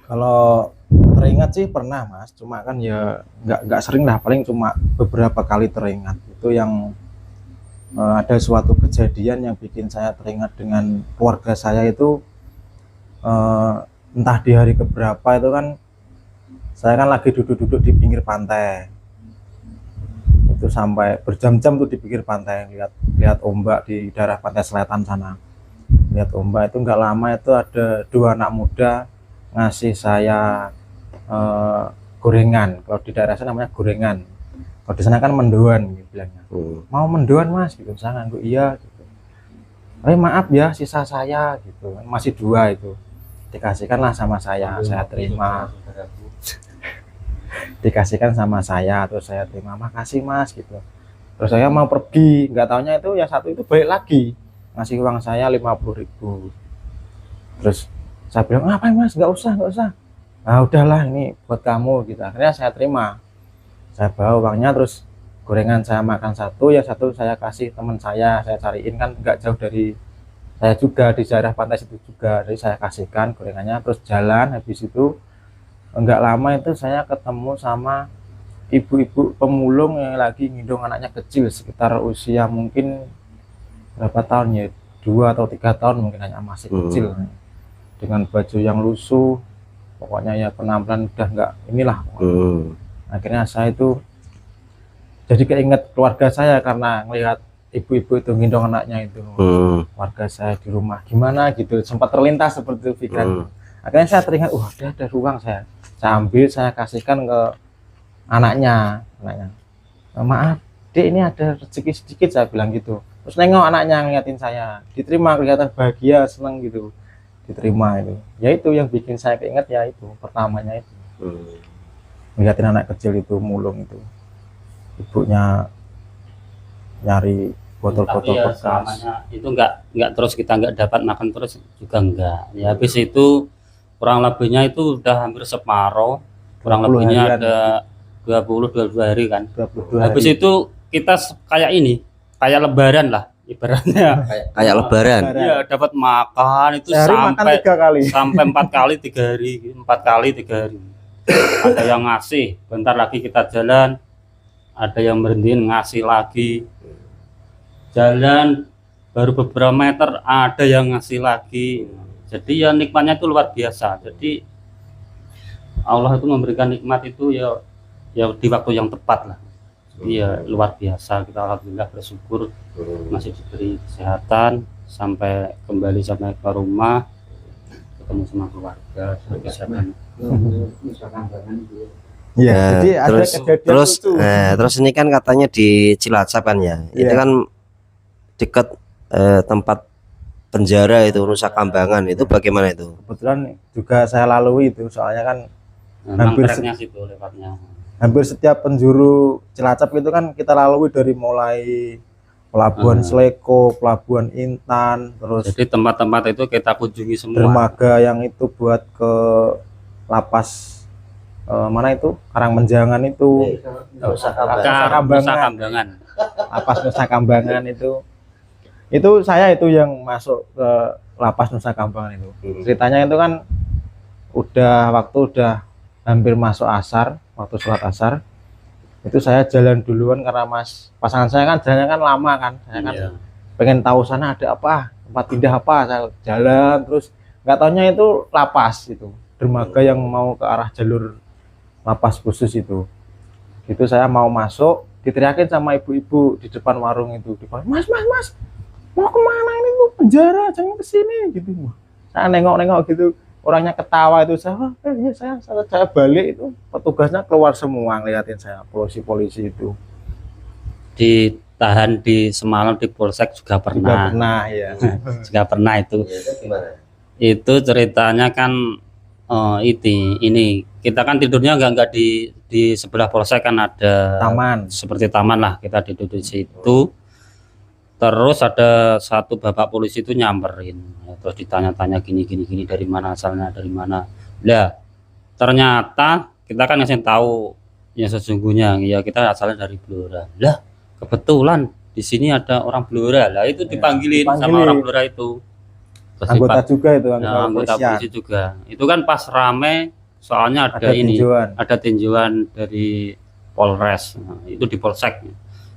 Kalau teringat sih pernah Mas, cuma kan ya nggak sering lah, paling cuma beberapa kali teringat. Itu yang ada suatu kejadian yang bikin saya teringat dengan keluarga saya itu, entah di hari keberapa itu kan saya kan lagi duduk-duduk di pinggir pantai, itu sampai berjam-jam tuh di pinggir pantai lihat ombak di daerah pantai selatan sana. Lihat ombak itu nggak lama itu ada dua anak muda ngasih saya gorengan. Kalau di daerah sana namanya gorengan, kalau di sana kan mendoan gitu bilangnya. Mau mendoan Mas gitu, saya nganggu iya gitu. Maaf ya sisa saya gitu, masih dua itu, dikasihkanlah sama saya terima. Dikasihkan sama saya, terus saya terima, makasih Mas gitu. Terus saya mau pergi, nggak taunya itu yang satu itu balik lagi ngasih uang saya 50.000. Terus saya bilang, ngapain Mas, nggak usah. Ah udahlah, ini buat kamu gitu. Akhirnya saya terima, saya bawa uangnya, terus gorengan saya makan satu, yang satu saya kasih teman saya cariin, kan nggak jauh dari saya juga, di daerah pantai situ juga, jadi saya kasihkan gorengannya. Terus jalan, habis itu enggak lama itu saya ketemu sama ibu-ibu pemulung yang lagi ngendong anaknya kecil, sekitar usia mungkin berapa tahun ya, 2 atau 3 tahun mungkin, hanya masih kecil, dengan baju yang lusuh, pokoknya ya penampilan udah enggak inilah. Akhirnya saya itu jadi keinget keluarga saya karena melihat ibu-ibu itu ngendong anaknya itu. Warga saya di rumah gimana gitu, sempat terlintas seperti itu pikiran. Akhirnya saya teringat, ada ruang, saya ambil, saya kasihkan ke anaknya. Maaf Dek, ini ada rezeki sedikit, saya bilang gitu. Terus nengok anaknya ngeliatin saya, diterima, kelihatan bahagia, seneng gitu, diterima. Itu ya, itu yang bikin saya keinget, ya itu pertamanya itu, ngeliatin anak kecil itu mulung, itu ibunya nyari botol-botol ya, bekas. Itu enggak terus kita enggak dapat makan terus juga enggak ya. Habis itu kurang lebihnya itu udah hampir separuh, kurang lebihnya ada 22 hari kan. 22 hari. Habis itu kita kayak lebaran lah ibaratnya. Kayak lebaran. Iya, dapat makan itu sampai 4 kali 3 hari, 4 kali 3 hari. Ada yang ngasih, bentar lagi kita jalan, ada yang berhentiin ngasih lagi. Jalan baru beberapa meter ada yang ngasih lagi. Jadi ya nikmatnya itu luar biasa. Jadi Allah itu memberikan nikmat itu ya di waktu yang tepat lah. Jadi ya luar biasa, kita alhamdulillah bersyukur masih diberi kesehatan sampai kembali sampai ke rumah, ketemu sama keluarga, kesehatan. Iya, jadi terus ini kan katanya di Cilacap kan ya. Itu kan dekat tempat penjara itu, Nusa Kambangan, itu bagaimana itu? Kebetulan juga saya lalui itu, soalnya kan hampir setiap penjuru Cilacap itu kan kita lalui, dari mulai Pelabuhan Sleko, Pelabuhan Intan, terus jadi tempat-tempat itu kita kunjungi semua. Dermaga yang itu buat ke lapas mana itu, Karangmenjangan itu, Nusa Kambangan. Lapas Nusa Kambangan itu saya itu yang masuk ke lapas Nusa Kambangan itu. Ceritanya itu kan udah hampir masuk asar, waktu sholat asar itu saya jalan duluan karena pasangan saya kan jalannya kan lama kan, saya kan pengen tahu sana ada apa, tempat pindah apa. Saya jalan terus nggak taunya itu lapas itu. dermaga yang mau ke arah jalur lapas khusus itu saya mau masuk, diteriakin sama ibu-ibu di depan warung itu, mas mau kemana ini tuh, penjara, jangan kesini gitu. Saya nengok gitu, orangnya ketawa itu, saya balik itu, petugasnya keluar semua ngeliatin saya, polisi itu. Ditahan di semalam di Polsek juga pernah. Ya. Juga pernah itu. Itu gimana? Itu ceritanya kan ini kita kan tidurnya nggak di sebelah Polsek, kan ada Taman. seperti taman lah, kita tidur di situ. Terus ada satu bapak polisi itu nyamperin, ya, terus ditanya-tanya gini dari mana asalnya, dari mana. Lah ternyata kita kan ngasih tahu yang sesungguhnya, ya kita asalnya dari Blora. Lah kebetulan di sini ada orang Blora, lah itu dipanggilin sama orang Blora itu. Terus Anggota juga itu, anggota polisi juga. Itu kan pas rame, soalnya ada tinjauan dari Polres. Nah, itu di Polsek.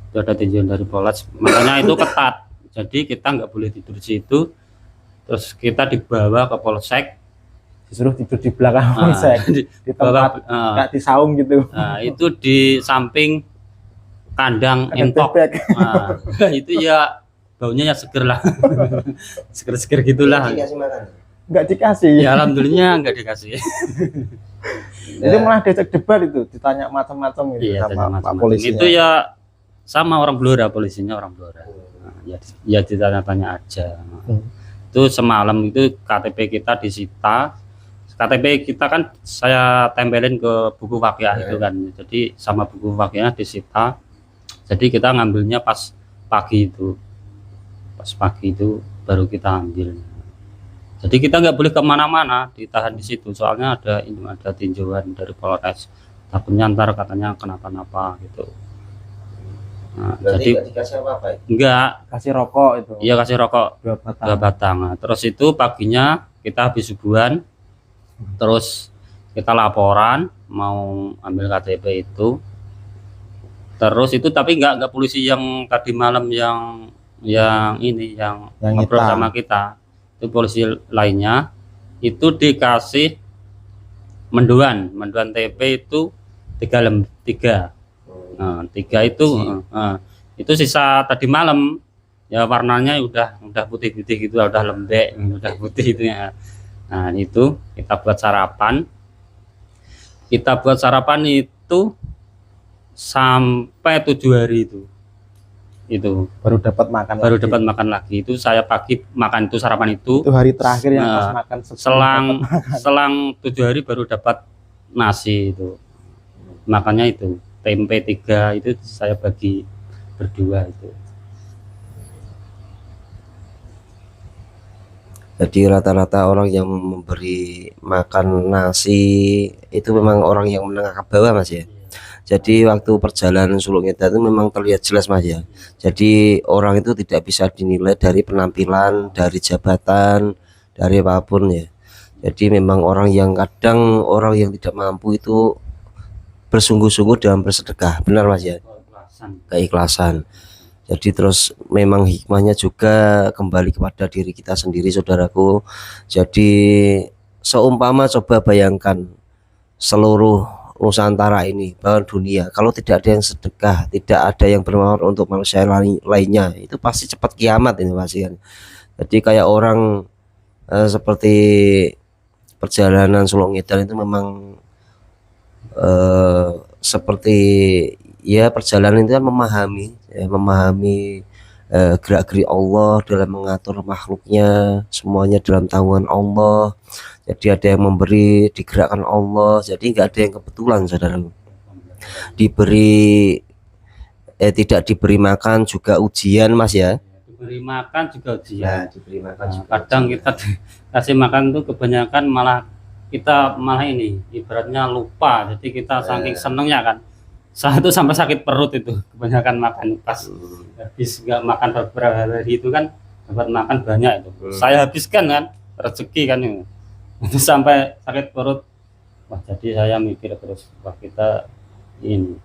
Itu ada tinjauan dari Polres. Makanya itu ketat. Jadi kita nggak boleh tidur di situ. Terus kita dibawa ke Polsek. Disuruh tidur di belakang Polsek. Di tempat nggak di saung gitu. Nah, itu di samping kandang entok. Nah, itu ya baunya ya seger lah. Seger gitulah. Nggak dikasih. Ya alhamdulillah nggak dikasih. Itu malah diajak debat itu, ditanya macam-macam gitu, iya, sama Pak polisi. Itu ya sama orang Blora, polisinya orang Blora. Nah, ya ditanya-tanya aja. Itu semalam itu KTP kita disita. KTP kita kan saya tempelin ke buku waqiah itu kan. Jadi sama buku waqiahnya disita. Jadi kita ngambilnya pas pagi itu. Pas pagi itu baru kita ambil. Jadi kita nggak boleh kemana-mana, ditahan di situ. Soalnya ada tinjauan dari Polres. Takutnya ntar katanya kenapa-napa gitu. Nah, jadi dikasih apa-apa? Enggak. Kasih rokok itu. Iya kasih rokok 2 batang. Nah, terus itu paginya kita habis subuhan. Terus kita laporan mau ambil KTP itu. Terus itu tapi nggak polisi yang tadi malam yang ngobrol sama kita, itu polisi lainnya itu dikasih menduan TP itu 3. Nah, 3 itu sisa tadi malam ya, warnanya udah putih gitu, udah lembek, udah putih itu ya. Nah itu kita buat sarapan itu sampai 7 hari itu baru dapat makan lagi. Itu saya pagi makan itu, sarapan itu hari terakhir yang pas makan selang 7 hari baru dapat nasi itu. Makanya itu tempe 3 itu saya bagi berdua itu. Jadi rata-rata orang yang memberi makan nasi itu memang orang yang menengah ke bawah, Mas ya. Jadi waktu perjalanan Suluk Ngedan itu memang terlihat jelas, Mas ya. Jadi orang itu tidak bisa dinilai dari penampilan, dari jabatan, dari apapun ya. Jadi memang orang yang tidak mampu itu bersungguh-sungguh dalam bersedekah, benar Mas ya. Keikhlasan. Jadi terus memang hikmahnya juga kembali kepada diri kita sendiri, saudaraku. Jadi seumpama coba bayangkan seluruh Nusantara ini, bahkan dunia, kalau tidak ada yang sedekah, tidak ada yang bermanfaat untuk manusia lainnya, itu pasti cepat kiamat ini pasti kan. Jadi kayak orang seperti perjalanan Suluk Ngedan itu memang seperti ya perjalanan itu kan memahami gerak-gerik Allah dalam mengatur makhluknya, semuanya dalam tanggungan Allah. Jadi ada yang memberi, digerakkan Allah. Jadi nggak ada yang kebetulan, saudara. Tidak diberi makan juga ujian, Mas ya. Diberi makan juga ujian. Nah, diberi makan juga kadang ujian. Kita kasih makan tuh kebanyakan malah ini ibaratnya lupa. Jadi kita saking senengnya kan. Saya tuh sampai sakit perut itu kebanyakan makan, pas habis nggak makan beberapa hari itu kan dapat makan banyak itu. Saya habiskan kan, rezeki kan itu sampai sakit perut. Wah, jadi saya mikir terus, wah kita ini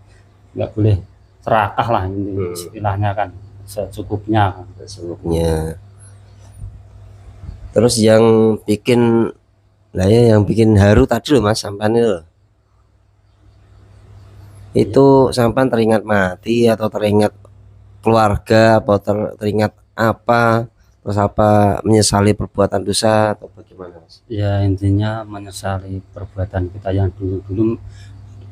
nggak boleh serakah lah ini istilahnya kan, secukupnya kan. Terus yang bikin Lah ya yang bikin haru tadi loh Mas sampan itu loh. Itu sampan teringat mati atau teringat keluarga atau teringat apa, terus apa menyesali perbuatan dosa atau bagaimana Mas? Ya intinya menyesali perbuatan kita yang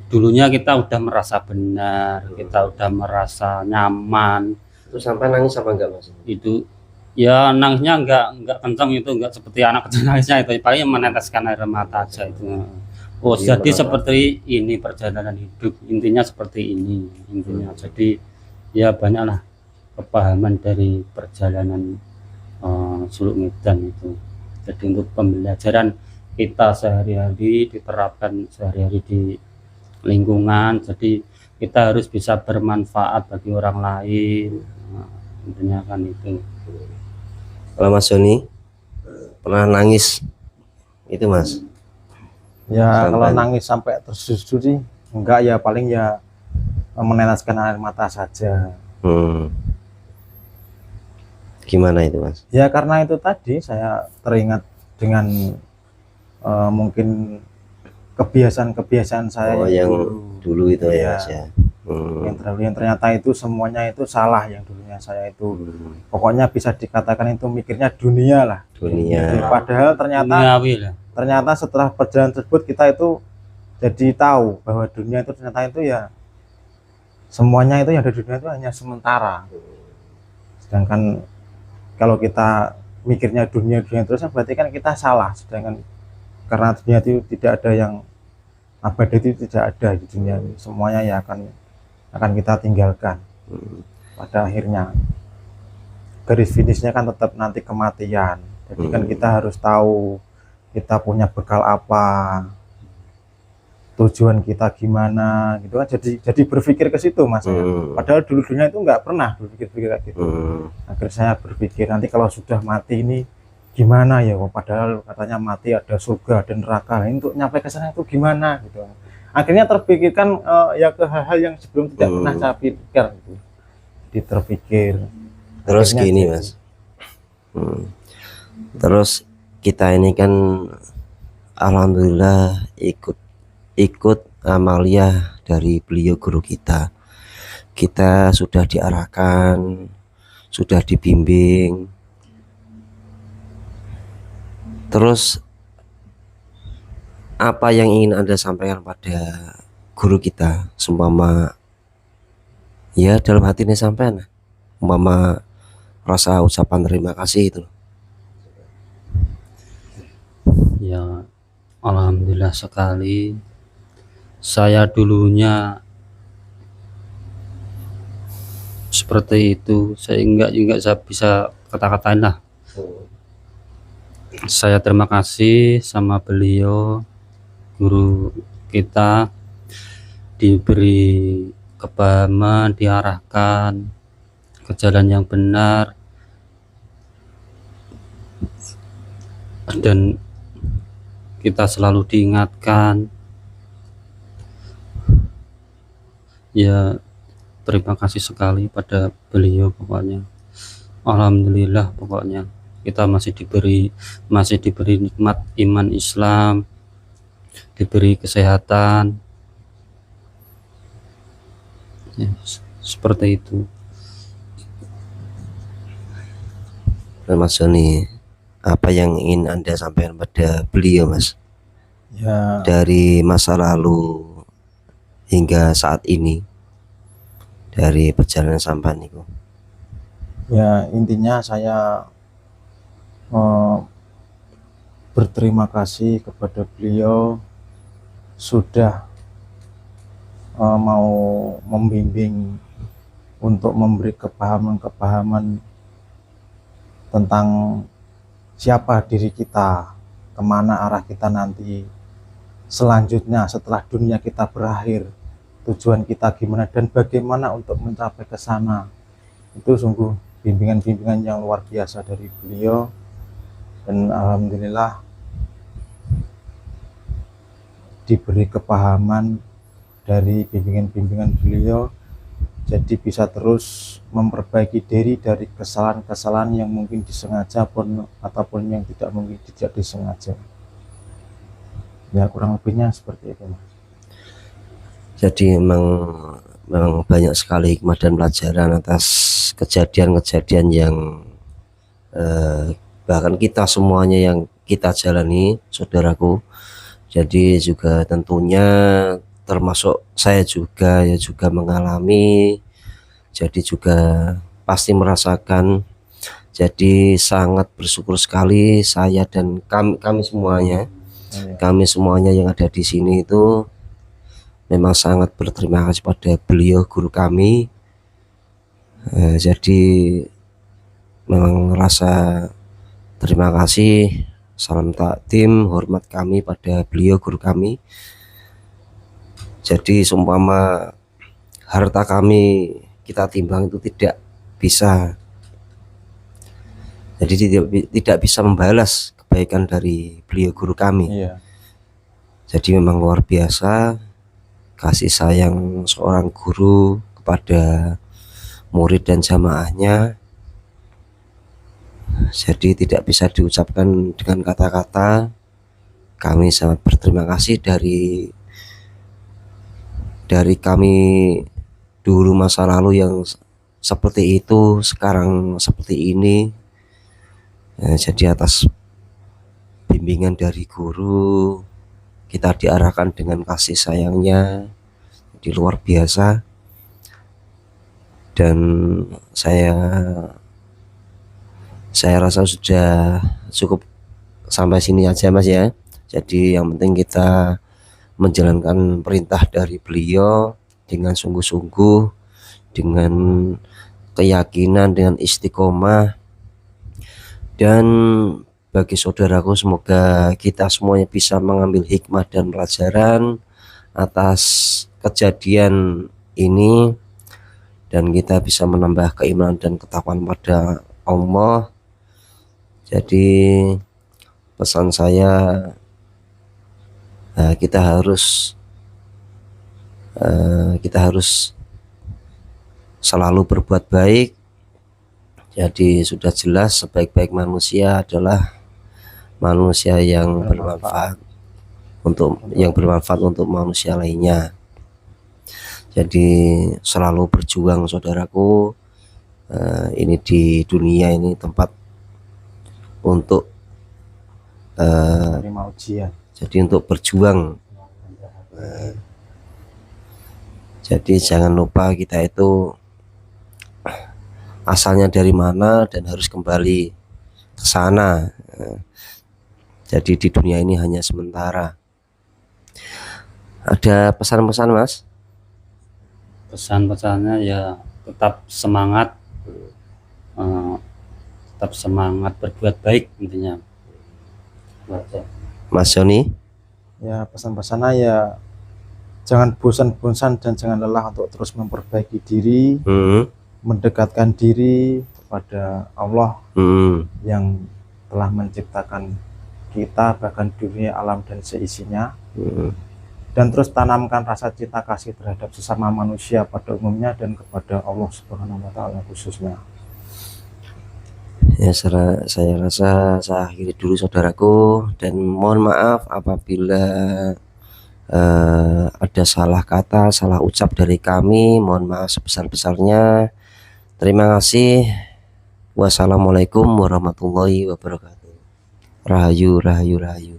dulunya kita udah merasa benar, kita udah merasa nyaman. Itu sampai nangis apa enggak Mas? Itu ya nangisnya enggak kencang, itu enggak seperti anak kecil nangisnya, itu paling meneteskan air mata aja itu. Oh Iya, jadi benar. seperti ini perjalanan hidup, intinya seperti ini intinya. Jadi ya banyaklah kepahaman dari perjalanan Suluk Medan itu. Jadi untuk pembelajaran kita sehari-hari, diterapkan sehari-hari di lingkungan, jadi kita harus bisa bermanfaat bagi orang lain. Nah, intinya kan itu. Kalau Mas Joni pernah nangis itu Mas? Ya kalau Sampai- nangis sampai tersusun sih enggak, ya paling ya meneteskan air mata saja. Gimana itu Mas? Ya karena itu tadi saya teringat dengan mungkin kebiasaan-kebiasaan saya Oh yang dulu itu ya Iya. Mas ya. yang ternyata itu semuanya itu salah, yang dulunya saya itu pokoknya bisa dikatakan itu mikirnya dunia lah. Dunia. Padahal ternyata Duniawi lah. setelah perjalanan tersebut kita itu jadi tahu bahwa dunia itu ternyata itu ya semuanya itu yang ada di dunia itu hanya sementara. Sedangkan kalau kita mikirnya dunia terus berarti kan kita salah. Sedangkan karena dunia itu tidak ada yang abadi, itu tidak ada di dunia ini. Semuanya ya akan kita tinggalkan pada akhirnya. Garis finishnya kan tetap nanti kematian. Jadi kan kita harus tahu kita punya bekal apa, tujuan kita gimana gitu kan. Jadi berpikir ke situ Mas. Padahal dulunya itu nggak pernah berpikir kayak gitu. Akhirnya saya berpikir nanti kalau sudah mati ini gimana ya, padahal katanya mati ada surga dan neraka, ini untuk nyampe ke sana itu gimana gitu. Akhirnya terpikirkan ya ke hal-hal yang sebelum tidak pernah saya pikir gitu. Jadi terpikir Terus akhirnya gini jadi. Mas. Terus kita ini kan alhamdulillah ikut amalia dari beliau guru kita. Kita sudah diarahkan, sudah dibimbing. Terus apa yang ingin Anda sampaikan pada guru kita, seumpama ya dalam hati ini sampean, umpama rasa ucapan terima kasih itu. Ya alhamdulillah sekali, saya dulunya seperti itu, sehingga juga saya bisa kata-katain lah. Saya terima kasih sama beliau, guru kita, diberi kepahaman, diarahkan ke jalan yang benar, dan kita selalu diingatkan. Ya terima kasih sekali pada beliau, pokoknya alhamdulillah, pokoknya kita masih diberi nikmat iman Islam, diberi kesehatan ya, seperti itu. Mas Joni, apa yang ingin Anda sampaikan pada beliau Mas, Ya dari masa lalu hingga saat ini, dari perjalanan sampan itu? ya intinya saya berterima kasih kepada beliau sudah mau membimbing untuk memberi kepahaman tentang siapa diri kita, kemana arah kita nanti selanjutnya setelah dunia kita berakhir, tujuan kita gimana dan bagaimana untuk mencapai ke sana. Itu sungguh bimbingan-bimbingan yang luar biasa dari beliau, dan alhamdulillah diberi kepahaman dari bimbingan-bimbingan beliau, jadi bisa terus memperbaiki diri dari kesalahan-kesalahan yang mungkin disengaja ataupun yang tidak mungkin tidak disengaja. Ya kurang lebihnya seperti itu, Mas. Jadi memang banyak sekali hikmah dan pelajaran atas kejadian-kejadian yang bahkan kita semuanya yang kita jalani, saudaraku. Jadi juga tentunya termasuk saya juga ya juga mengalami, jadi juga pasti merasakan. Jadi sangat bersyukur sekali saya dan kami semuanya, Iya. kami semuanya yang ada di sini itu memang sangat berterima kasih pada beliau guru kami. Jadi memang rasa terima kasih, salam takdim, hormat kami pada beliau guru kami. Jadi seumpama harta kami kita timbang itu tidak bisa, jadi tidak bisa membalas kebaikan dari beliau guru kami. Iya. Jadi memang luar biasa kasih sayang seorang guru kepada murid dan jamaahnya. Jadi tidak bisa diucapkan dengan kata-kata. Kami sangat berterima kasih dari kami dulu masa lalu yang seperti itu, sekarang seperti ini. Jadi atas bimbingan dari guru kita diarahkan dengan kasih sayangnya, jadi luar biasa. Dan saya rasa sudah cukup sampai sini aja, Mas ya. Jadi yang penting kita menjalankan perintah dari beliau dengan sungguh-sungguh, dengan keyakinan, dengan istiqomah. Dan bagi saudaraku, semoga kita semuanya bisa mengambil hikmah dan pelajaran atas kejadian ini, dan kita bisa menambah keimanan dan ketakwaan pada Allah. Jadi pesan saya, kita harus selalu berbuat baik. Jadi sudah jelas sebaik-baik manusia adalah manusia yang bermanfaat untuk manusia lainnya. Jadi selalu berjuang, saudaraku. Ini di dunia ini tempat untuk Terima ujian. jadi untuk berjuang. Jadi jangan lupa kita itu asalnya dari mana dan harus kembali ke sana. Jadi di dunia ini hanya sementara. Ada pesan-pesan, Mas? Pesan-pesannya ya tetap semangat, berbuat baik intinya. Mas Joni? Ya pesan-pesannya ya jangan bosan-bosan dan jangan lelah untuk terus memperbaiki diri, mendekatkan diri kepada Allah yang telah menciptakan kita, bahkan dunia, alam dan seisinya. Dan terus tanamkan rasa cinta kasih terhadap sesama manusia pada umumnya dan kepada Allah Subhanahu wa Ta'ala khususnya. Ya, saya rasa saya akhiri dulu, saudaraku, dan mohon maaf apabila ada salah kata, salah ucap dari kami. Mohon maaf sebesar-besarnya. Terima kasih. Wassalamualaikum warahmatullahi wabarakatuh. Rahayu, rahayu, rahayu.